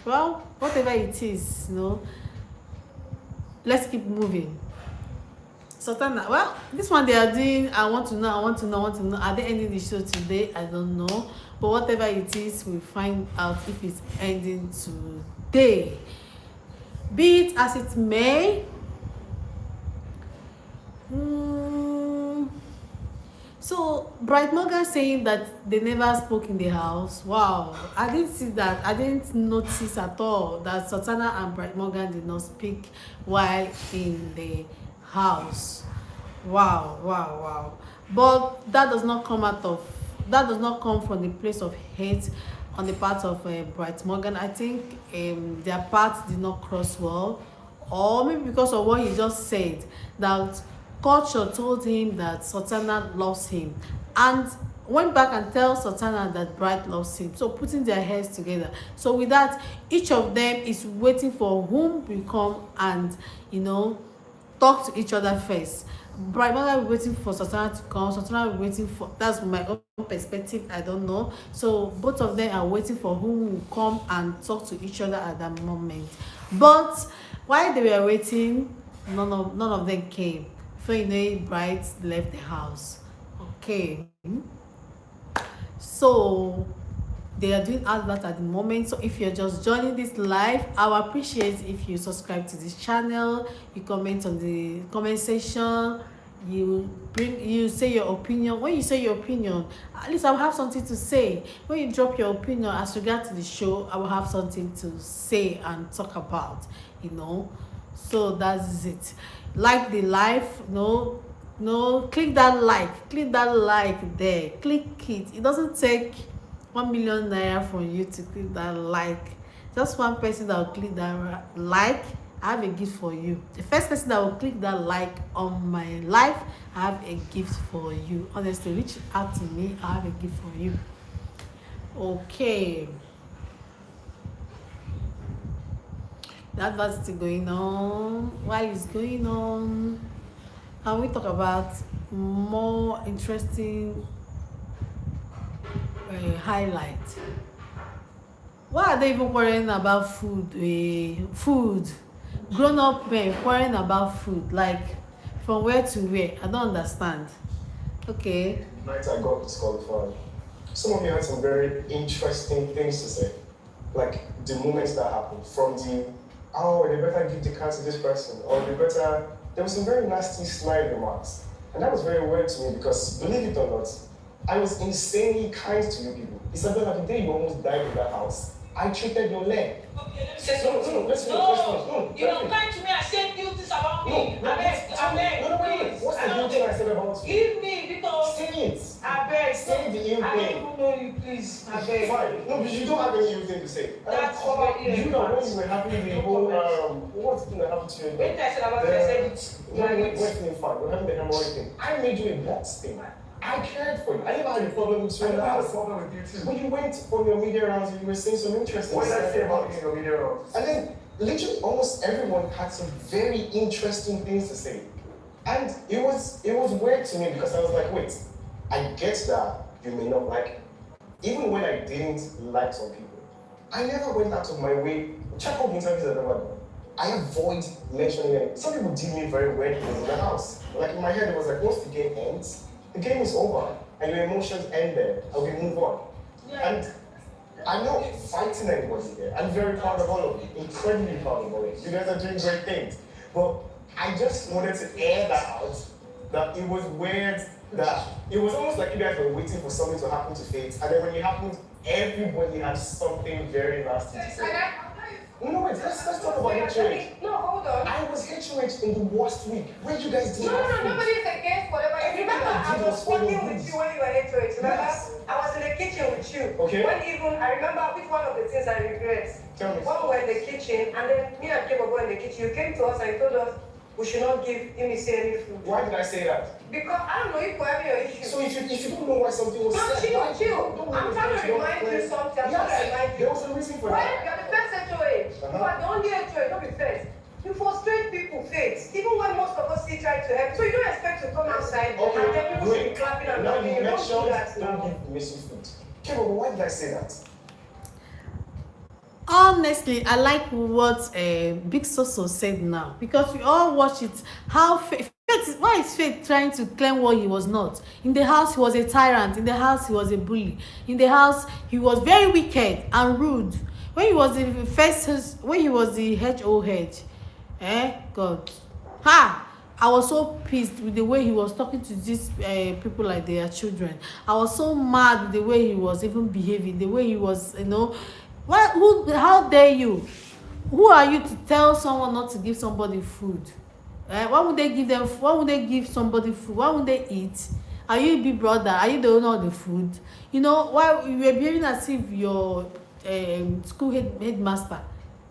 Well, whatever it is, let's keep moving. Sultana, well, this one they are doing, I want to know. Are they ending the show today? I don't know. But whatever it is, we'll find out if it's ending today. Be it as it may. So, Bright Morgan saying that they never spoke in the house. Wow, I didn't see that. I didn't notice at all that Sultana and Bright Morgan did not speak while in the house. Wow. But that does not come from the place of hate on the part of Bright Morgan. I think their paths did not cross well, or maybe because of what he just said, that culture told him that Sultana loves him and went back and tell Sultana that Bright loves him, so putting their heads together. So with that, each of them is waiting for whom will come and talk to each other first. Bright Mother will be waiting for Sultana to come. Sultana will be waiting for, that's my own perspective, I don't know. So both of them are waiting for who will come and talk to each other at that moment. But while they were waiting, none of them came. Before Bright left the house. Okay. So they are doing advert at the moment. So if you're just joining this live, I would appreciate if you subscribe to this channel, you comment on the comment section, you say your opinion. When you say your opinion, at least I will have something to say. When you drop your opinion as regard to the show, I will have something to say and talk about, So that's it. Like the live, click that like there. Click it. It doesn't take 1 million naira for you to click that like. Just one person that will click that like, I have a gift for you. The first person that will click that like on my live, I have a gift for you. Honestly, reach out to me, I have a gift for you. Okay, that was still going on. While it's going on, can we talk about more interesting highlight? Why are they even worrying about food? Grown-up men worrying about food, like from where to where? I don't understand. Okay. Night I got disqualified. Some of you had some very interesting things to say, like the moments that happened. From they better give the car to this person, or there was some very nasty snide remarks, and that was very weird to me because, believe it or not, I was insanely kind to you people. Isabella, the day you almost died in that house, I treated your leg. Okay, let me say No, something. let's finish. You don't kind to me and say new things about me. No, wait. What's the new thing I said about you? Give me, because... Say it. I beg. Say the ill I don't thing. even know you, please. I beg. Fine. No, but you don't have any ill thing to say. That's you know when you were having the whole, what's the thing that happened to you? When I said about it, I said it. Wait, fine. We're having the hemorrhoid thing. I made you a box thing. I cared for you. I never had a problem with you. I never had a problem with you too. When you went on your media rounds, you were saying some interesting stuff. What did I say about you in your media rounds? And then literally almost everyone had some very interesting things to say. And it was weird to me because I was like, wait, I get that you may not like me. Even when I didn't like some people, I never went out of my way check up interviews I've ever done. I avoid mentioning it. Some people did me very weird things in the house. Like in my head, it was like, once the game ends, the game is over, and your emotions end there, and we move on. And I'm not fighting anybody here. I'm very proud of all of you, incredibly proud of all of you. You guys are doing great things. But I just wanted to air that out, that it was weird, that it was almost like you guys were waiting for something to happen to Faith, and then when it happened, everybody had something very nasty to say. No, wait, let's talk about HOH. No, hold on. I was HOH in the worst week. Where you guys did No, nobody's against whatever. Remember, I was working with you when you were HOH. Remember? Yes. I was in the kitchen with you. Okay. I remember which one of the things I regret. Tell me. When we were in the kitchen, and then me and Kim were in the kitchen, you came to us and you told us we should not give Imisi any food. Why did I say that? Because I don't know if we're having your issue. So if you don't know why something was said, chill. I'm trying to remind you something. I'm trying to remind you. There was a reason for Well, that. you're the first HOH. You are the only HOH, not the first. You frustrate people, Faith. Even when most of us still try to help. So you don't expect to come outside and then people should be clapping and Now laughing. you You don't mentioned do that now. don't give missing food. Okay, but why did I say that? Honestly, I like what Big Soso said now, because we all watch it. How why is Faith trying to claim what he was not? In the house, he was a tyrant. In the house, he was a bully. In the house, he was very wicked and rude. When he was the HOH, God, I was so pissed with the way he was talking to these people like their children. I was so mad with the way he was even behaving, the way he was, how dare you? Who are you to tell someone not to give somebody food? Why would they give them? Why would they give somebody food? Why would they eat? Are you a big brother? Are you the owner of the food? Why you were behaving as if your school headmaster?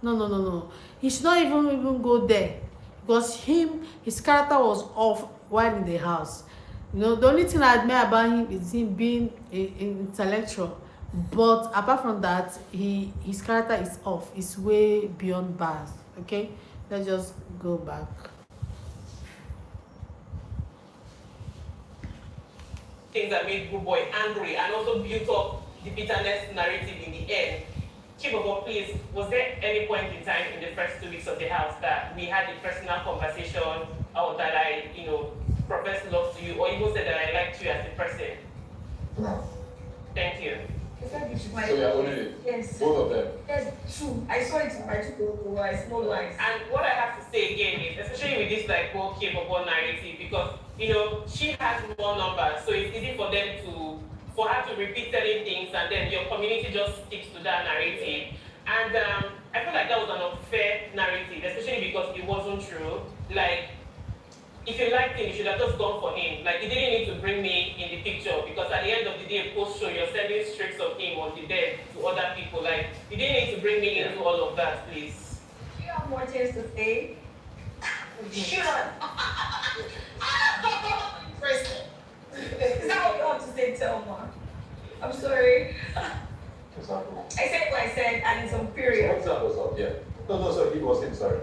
No. He should not even go there, because his character was off while in the house. The only thing I admire about him is him being intellectual. But apart from that, his character is off. It's way beyond bars. Okay, let's just go back. Things that made Good Boy angry and also built up the bitterness narrative in the end. Chibobo, please, was there any point in time in the first 2 weeks of the house that we had a personal conversation, or that I, professed love to you, or even said that I liked you as a person? No. Thank you. So you're owning it? Yes. Both of them? Yes, true. I saw it in my two eyes, no lies. And what I have to say again is, especially with this whole K-pop narrative, because she has more numbers, so it's easy for her to repeat certain things, and then your community just sticks to that narrative. And I feel like that was an unfair narrative, especially because it wasn't true. Like, if you liked him, you should have just gone for him. Like, you didn't need to bring me in the picture, because at the end of the day, post-show, you're sending streaks of him on the bed to other people. Like, you didn't need to bring me into all of that, please. Do you have more things to say? Shut up. Is that what you want to say, Telma? I'm sorry. I said what I said, and it's on period. What's up? Yeah. No, sorry, he was him, sorry.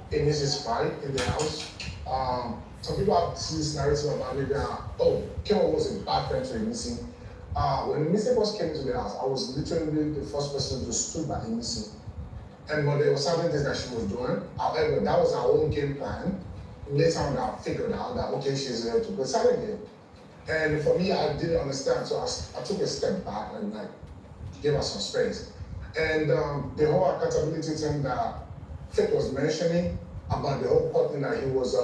This is fine in the house. Some people have this narrative about maybe, Kevin was a bad friend to Emisi. When Emisi first came to the house, I was literally the first person to stood by Emisi. But there were certain things that she was doing. However, that was our own game plan. Later on, I figured out that, okay, she's there to go silent game. And for me, I didn't understand. So I took a step back and gave her some space. And the whole accountability thing that Faith was mentioning about the whole part thing that he was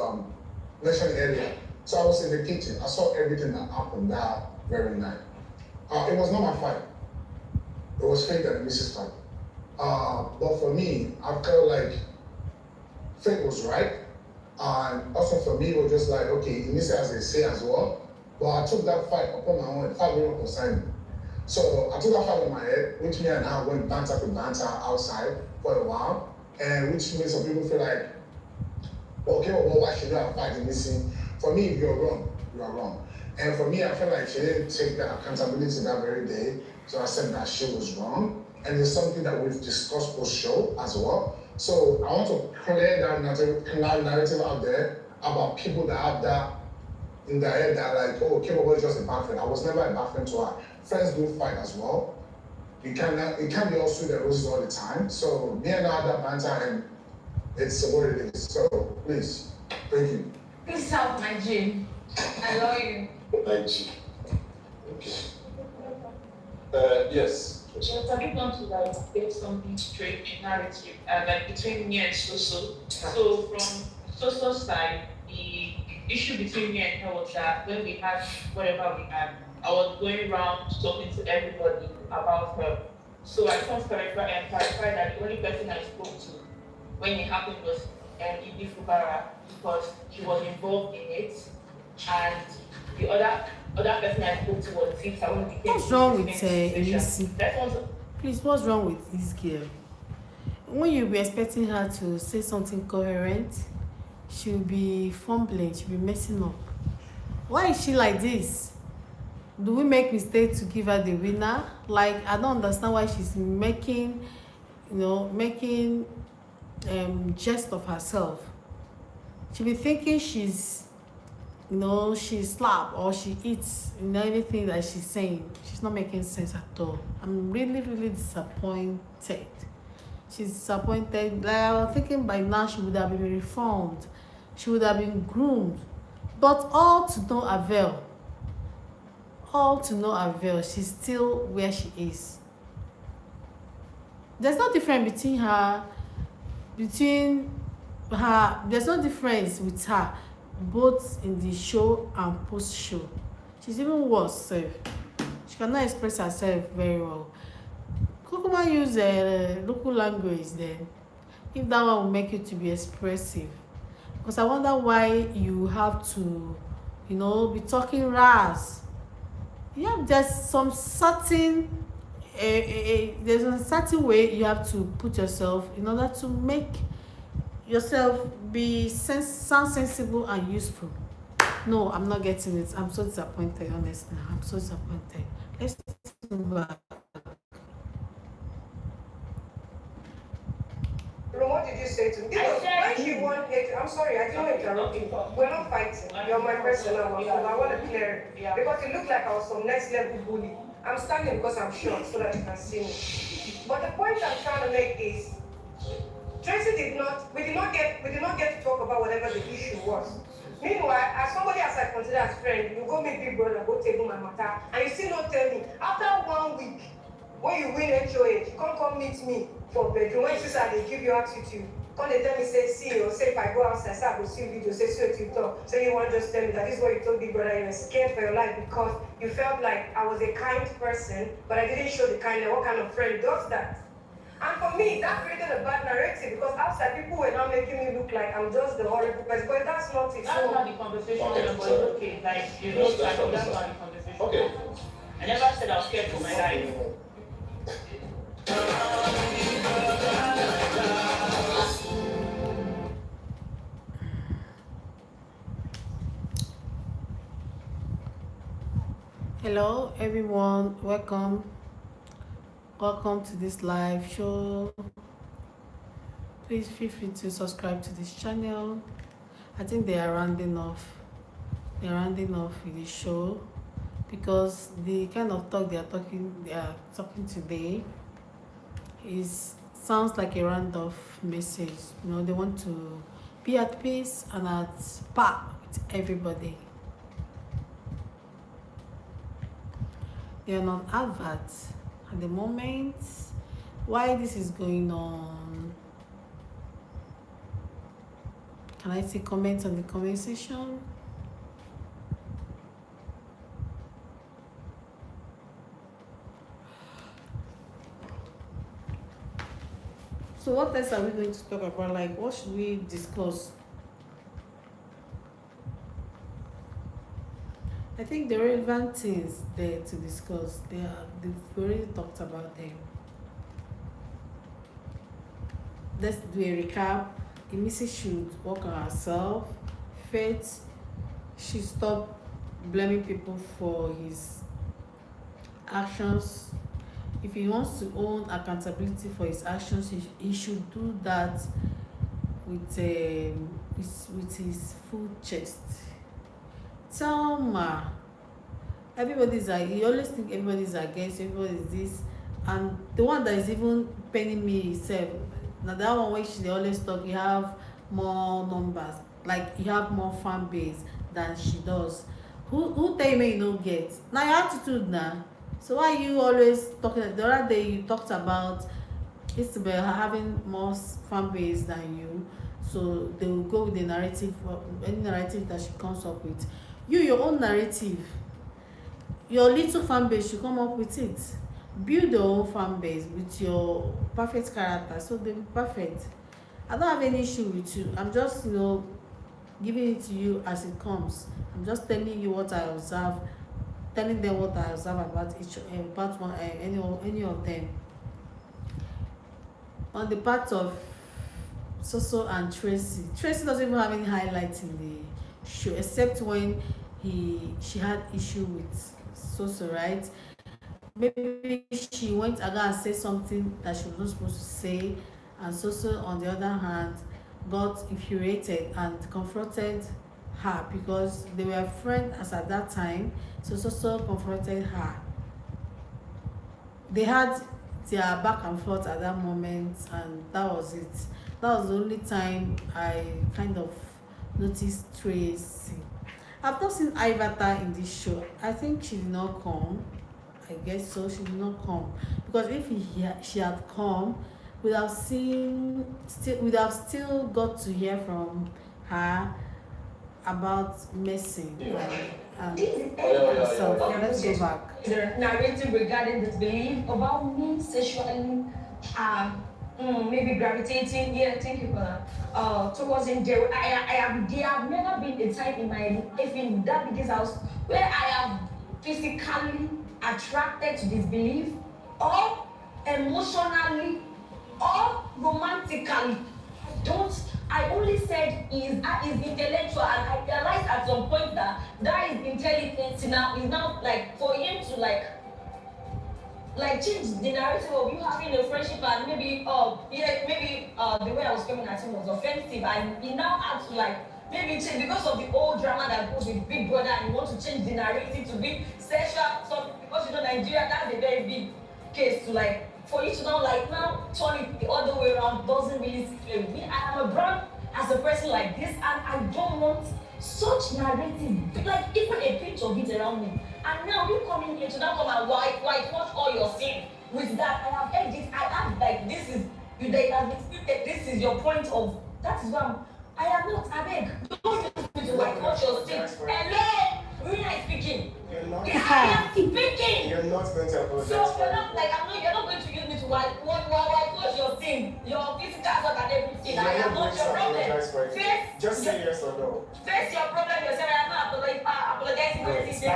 mentioning earlier. So I was in the kitchen. I saw everything that happened that very night. It was not my fight. It was Faith and Mrs. fight. But for me, I felt like Faith was right. And also for me, it was just like, okay, Mrs. has a say as well. But I took that fight upon my own. Fight didn't concern me. So I took that fight on my head, which me and I went banter to banter outside for a while. And which made some people feel like, okay, well, why should I fight in this scene? For me, if you're wrong, you are wrong. And for me, I felt like she didn't take that accountability that very day. So I said that she was wrong. And it's something that we've discussed post-show as well. So I want to clear that narrative out there about people that have that in their head that like, oh, K-pop is just a bad friend. I was never a bad friend to her. friends don't fight as well. It can be all sweet and roses all the time. So me and her had that banter, and it's what it is. So please, thank you. Please help my gym. I love you. Thank you. Okay. Yes. I did want to like get something straight in narrative, like between me and Soso. So from Soso's side, the issue between me and her was that when we had whatever we had, I was going around talking to everybody about her. So I just want to clarify that the only person I spoke to when it happened was Ibi Fubara, because she was involved in it, and the other person I spoke to was Tips. I want to be What's wrong with Elisi? Please, what's wrong with this girl? When you be expecting her to say something coherent, she'll be fumbling, she'll be messing up. Why is she like this? Do we make mistake to give her the winner? Like, I don't understand why she's making jest of herself. She be thinking she's slap or she eats anything that she's saying. She's not making sense at all. I'm really, really disappointed. She's disappointed. Like, I was thinking by now she would have been reformed. She would have been groomed. But all to no avail. All to no avail. She's still where she is. There's no difference between her. There's no difference with her, both in the show and post-show. She's even worse self. She cannot express herself very well. Kukuma use local language then, if that one will make you to be expressive. Because I wonder why you have to, be talking ras. There's some certain there's a certain way you have to put yourself in order to make yourself sound sensible and useful. No, I'm not getting it. I'm so disappointed, honestly. I'm so disappointed. Let's move back. What did you say to me? Because when she won it, I'm sorry, I didn't interrupt you. We're not fighting. You're my personal one, so I want to clear it. Because it looked like I was some next level bully. I'm standing because I'm short so that you can see me. But the point I'm trying to make is, we did not get to talk about whatever the issue was. Meanwhile, as somebody as I consider as friend, you go meet big brother, go table my matter, and you still not tell me. After 1 week, when you win HOH, you can't come meet me for bedroom. When you say they give you attitude, come they tell me, say if I go outside, say I go see video, say what you talk. So you want to just tell me that this is what you told big brother, you were scared for your life because you felt like I was a kind person, but I didn't show the kindness. What kind of friend does that? And for me, that created a bad narrative because outside people were now making me look like I'm just the horrible person. But that's not it. That's not the conversation. Okay. Like, that's not the conversation. Okay. I never said I was scared for my life. Hello everyone, welcome to this live show. Please feel free to subscribe to this channel. I think they are rounding off with the show because the kind of talk they are talking today sounds like a round-off message. They want to be at peace and at par with everybody. They are not adverts at the moment. Why this is going on? Can I see comments on the comment section? So what else are we going to talk about? Like, what should we discuss? I think the relevant things there to discuss, they've already talked about them. Let's do a recap. Emisi should work on herself. Faith should stop blaming people for his actions. If he wants to own accountability for his actions, he should do that with his full chest. Thelma everybody's like, you always think everybody's against, everybody is this, and the one that is even penning me itself. Now that one when she dey always talk, you have more numbers, like you have more fan base than she does. Who tell you make you no get? Na your attitude na. So why you always talking? The other day you talked about Isabel having more fan base than you, so they will go with the narrative, any narrative that she comes up with. You, your own narrative, your little fan base should come up with it. Build your own fan base with your perfect character, so they'll be perfect. I don't have any issue with you. I'm just, giving it to you as it comes. I'm just telling you what I observe, telling them what I observe about about one, any of them. On the part of Soso and Tracy doesn't even have any highlights in the show, except when she had issue with Soso, right? Maybe she went again and said something that she was not supposed to say, and Soso on the other hand got infuriated and confronted her because they were friends as at that time. So Soso confronted her. They had their back and forth at that moment, and that was it. That was the only time I kind of noticed Tracy. I've not seen Ivata in this show. I think she did not come. I guess so. She did not come because if she had come, we'd have still got to hear from her about messing. So let's go back. The narrative regarding this belief about me sexually, maybe gravitating. Yeah, thank you for that. Towards him, there have never been a time in my life in that biggest house where I have physically attracted to this belief, or emotionally, or romantically. I only said is intellectual, and I realized at some point that is intelligence now is now like for him to like change the narrative of you having a friendship, and maybe the way I was coming at him was offensive, and he now had to maybe change because of the old drama that goes with Big Brother, and you want to change the narrative to be sexual. Because Nigeria, that's a very big case to for you to now turn it the other way around doesn't really fit me. I am a brand as a person like this, and I don't want such narrative, even a pinch of it around me. And now you coming here to now come and whitewash all your sin. With that, I have heard this. I have this is you. They have experienced. This is your point of. That is why I am not. I beg. Don't use me to whitewash your sin. Hello. Rina is speaking. You're not. Yeah, I am speaking. You're not going to apologize. So you're not you're not going to use me to whitewash your thing, your physical stuff and everything. I am not your problem. Just say yes or no. Face your problem yourself. I am not apologizing for anything. I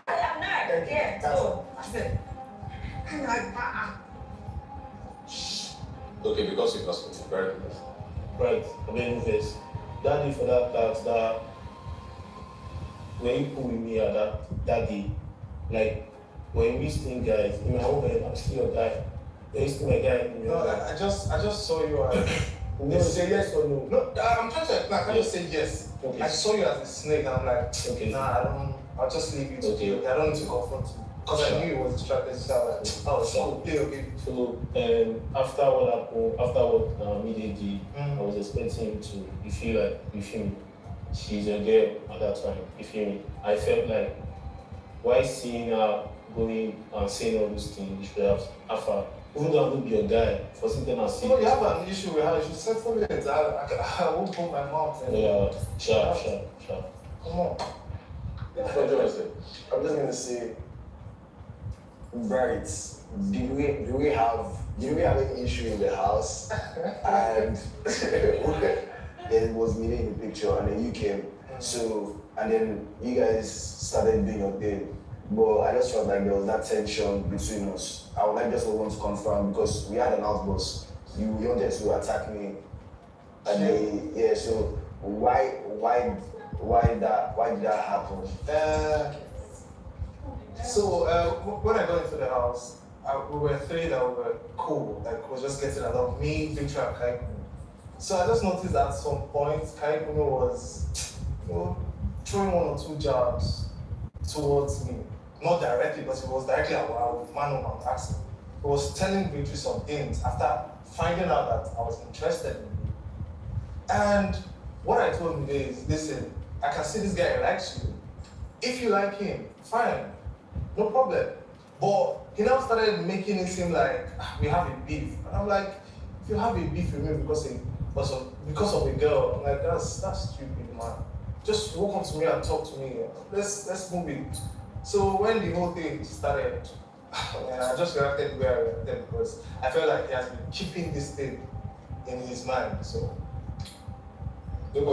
am not. Yeah. So that's it. Okay, because it was very good. Right. I mean, this daddy for that when you cool with me at that day, when we sting guys, in my home, I'm still a guy. When you sting a guy, no, I just saw you as. You say yes or no? No, I'm trying to explain. I can't just say yes. Okay. I saw you as a snake, and I'm like, okay, nah, I'll just leave you to deal. I don't need to confront you. Because I knew it was distracted, so okay. So after what happened, after what Mide did, I was expecting him to, you feel me, she's a girl at that time, you feel me? I felt like, why seeing her going and saying all those things, you should have her, even though I would be a guy, for something I see. No, you have an issue with her, you should settle it. I won't put my mouth in. Yeah, sharp. Come on. I'm just gonna say, right, did we have an issue in the house? And there was me in the picture, and then you came. So, and then you guys started doing your thing. But I just felt like there was that tension between us. I would just want to confirm because we had an outburst. You wanted to attack me, and then so why did that happen? When I got into the house, we were three that were cool, we were just getting along, me, Victor, and Kaikumi. So I just noticed that at some point, Kaikumi was, throwing one or two jabs towards me. not directly, but it was directly around with man on asking. He was telling Victory some things after finding out that I was interested in him. And what I told him is, listen, I can see this guy likes you. If you like him, fine, no problem. But he now started making it seem like we have a beef. And I'm like, if you have a beef with me because of a girl, I'm like, that's stupid, man. Just walk up to me and talk to me. Let's move it. So when the whole thing started, and I just reacted where I reacted because I felt like he has been keeping this thing in his mind. So It's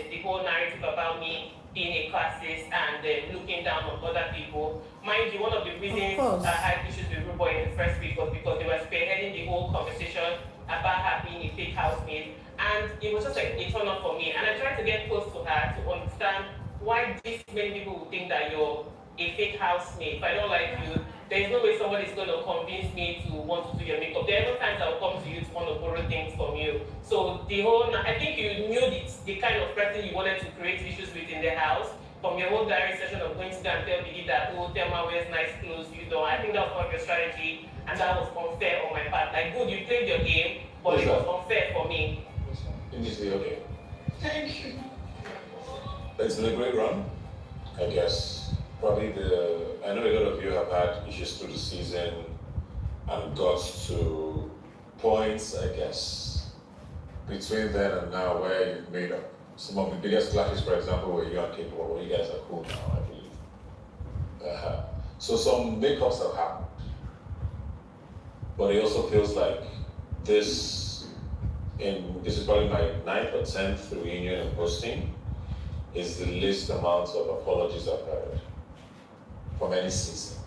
the whole narrative about me being a classist and looking down on other people. Mind you, one of the reasons I had issues with Ruboy in the first week was because they were spearheading the whole conversation about her being a fake housemate. And it was just like a turn off for me. And I tried to get close to her to understand why this many people would think that you're a fake housemate. If I don't like you, there's no way somebody's going to convince me to want to do your makeup. There are no times I'll come to you to want to borrow things from you. So I think you knew the kind of person you wanted to create issues with in the house. From your whole diary session of going to go and tell Biggie that, oh, Thelma wears nice clothes, you know. I think that was part of your strategy, and that was unfair on my part. Like, good, you played your game, but it was unfair for me. Okay. Thank you. It's been a great run, I guess. Probably I know a lot of you have had issues through the season and got to points, I guess, between then and now where you've made up. Some of the biggest clashes, for example, were you and Capable, where you guys are cool now, I believe. So some makeups have happened. But it also feels like this is probably my 9th or 10th reunion and hosting, is the least amount of apologies I've heard from any season.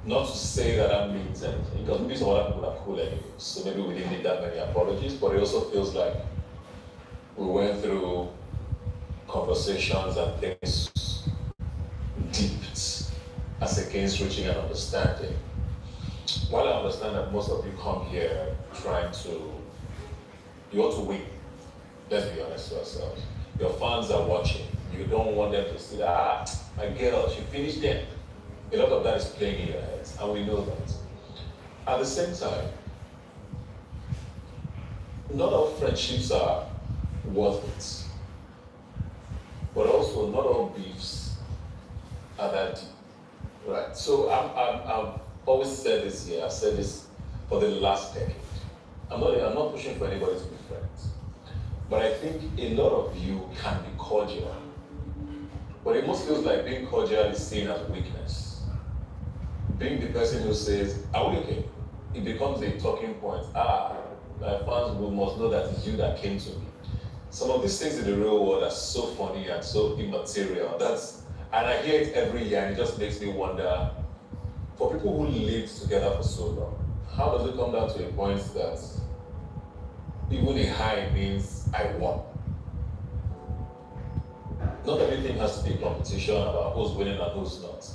Not to say that that means anything, because maybe some other people are cool anyway, so maybe we didn't need that many apologies, but it also feels like we went through conversations and things deeped as against reaching an understanding. While I understand that most of you come here you want to win, let's be honest to ourselves. Your fans are watching. You don't want them to see that, my girl, she finished them. A lot of that is playing in your heads, and we know that. At the same time, not all friendships are worth it. But also, not all beefs are that deep. Right? So I've always said this here, I've said this for the last decade. I'm not pushing for anybody to be friends. But I think a lot of you can be cordial. But it most feels like being cordial is seen as weakness. Being the person who says, are we okay? It becomes a talking point. My fans must know that it's you that came to me. Some of these things in the real world are so funny and so immaterial. And I hear it every year, and it just makes me wonder, for people who lived together for so long, how does it come down to a point that even a high means I won? Not everything has to be a competition about who's winning and who's not.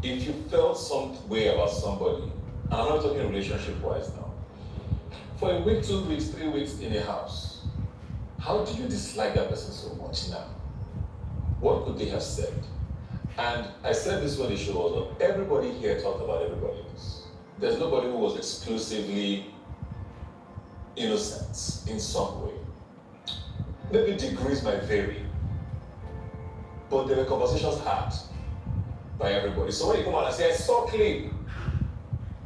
If you felt some way about somebody, and I'm not talking relationship-wise now, for a week, 2 weeks, 3 weeks in a house, how do you dislike that person so much now? What could they have said? And I said this when the show was on. Everybody here talked about everybody else. There's nobody who was exclusively innocent in some way. Maybe degrees might vary, but there were conversations had by everybody. So when you come out and say, I saw clip,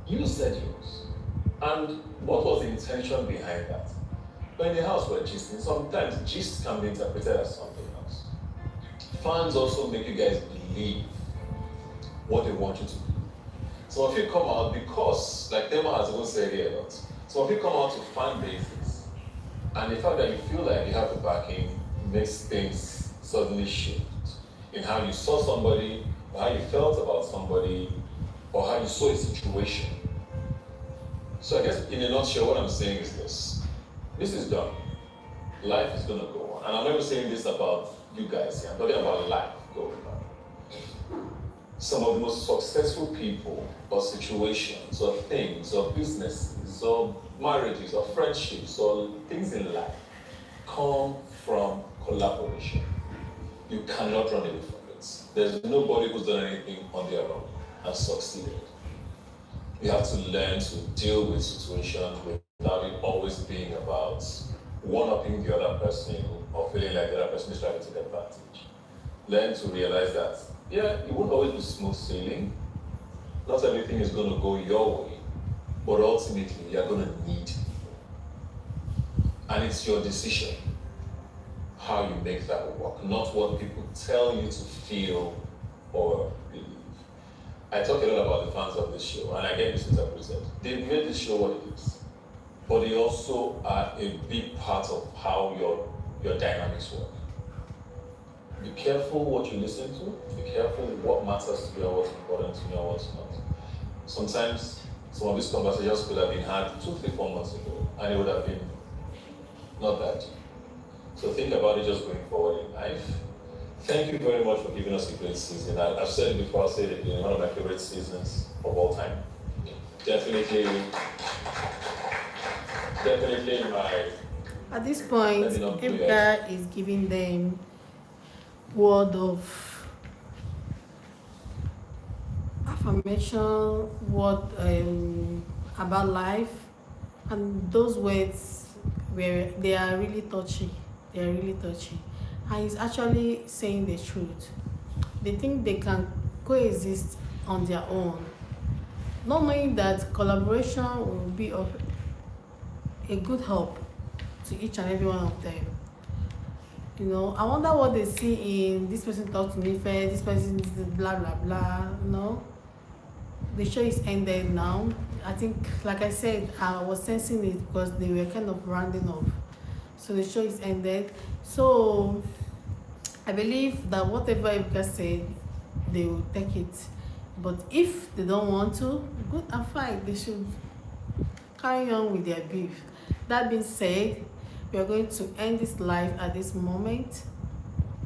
you said yours. And what was the intention behind that? But in the house we're gisting. Sometimes gist can be interpreted as something else. Fans also make you guys believe what they want you to believe. Some of you come out because, like Thelma has even said here a lot, some of you come out to fan bases, and the fact that you feel like you have the backing makes things suddenly shift in how you saw somebody, or how you felt about somebody, or how you saw a situation. So I guess in a nutshell, what I'm saying is this. This is done. Life is going to go on. And I'm not even saying this about you guys here. I'm talking about life going on. Some of the most successful people, or situations, or things, or businesses, or marriages, or friendships, or things in life come from collaboration. You cannot run away from it. There's nobody who's done anything on their own and succeeded. You have to learn to deal with situations without it always being about one-upping the other person or feeling like the other person is trying to take advantage. Learn to realize that, yeah, it won't always be smooth sailing. Not everything is going to go your way, but ultimately you're going to need people. And it's your decision how you make that work, not what people tell you to feel or believe. I talk a lot about the fans of this show, and I get misinterpreted. They made this show what it is, but they also are a big part of how your dynamics work. Be careful what you listen to, be careful what matters to you, what's important to you, and what's not. Sometimes some of these conversations could have been had 2, 3, 4 months ago, and it would have been not that deep. So think about it just going forward in life. Thank you very much for giving us a great season. I've said it before, I'll say it again, one of my favorite seasons of all time. Definitely my... At this point, Bbnaija is giving them word of affirmation, word about life, and those words where they are really touchy. They are really touchy. And he's actually saying the truth. They think they can coexist on their own, not knowing that collaboration will be of a good help to each and every one of them. You know, I wonder what they see in this person talk to me first, this person is blah blah blah. No, the show is ended now. I think, like I said, I was sensing it because they were kind of rounding off. So the show is ended. So I believe that whatever Bbnaija said, they will take it. But if they don't want to, good and fine. They should carry on with their beef. That being said, we are going to end this live at this moment.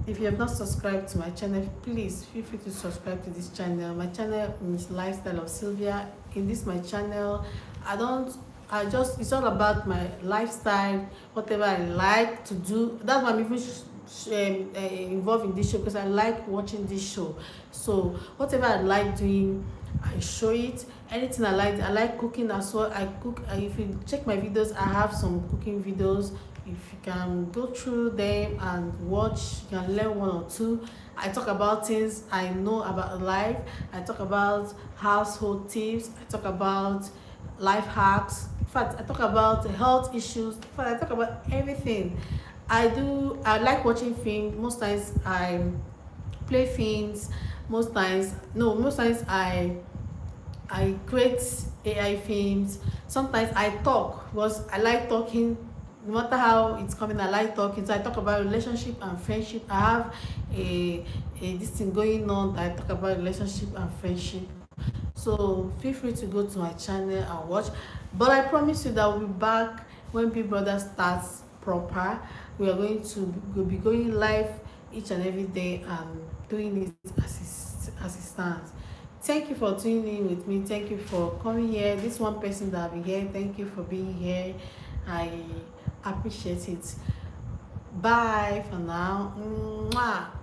If you have not subscribed to my channel, please feel free to subscribe to this channel. My channel is Lifestyle of Sylvia. In this my channel, it's all about my lifestyle, whatever I like to do. That's why I'm even involved in this show, because I like watching this show. So whatever I like doing, I show it. Anything I like cooking as well. I cook. If you check my videos, I have some cooking videos. If you can go through them and watch, you can learn 1 or 2. I talk about things I know about life. I talk about household tips. I talk about life hacks. In fact, I talk about health issues. In fact, I talk about everything. I like watching films. Most times I play films. Most times I create AI films. Sometimes I talk because I like talking. No matter how it's coming, I like talking. So I talk about relationship and friendship. I have this thing going on. I talk about relationship and friendship. So feel free to go to my channel and watch. But I promise you that we'll be back when Big Brother starts proper. We are going to be going live each and every day and doing it as it stands. Thank you for tuning in with me. Thank you for coming here. This one person that I've been here, thank you for being here. I appreciate it. Bye for now. Mwah.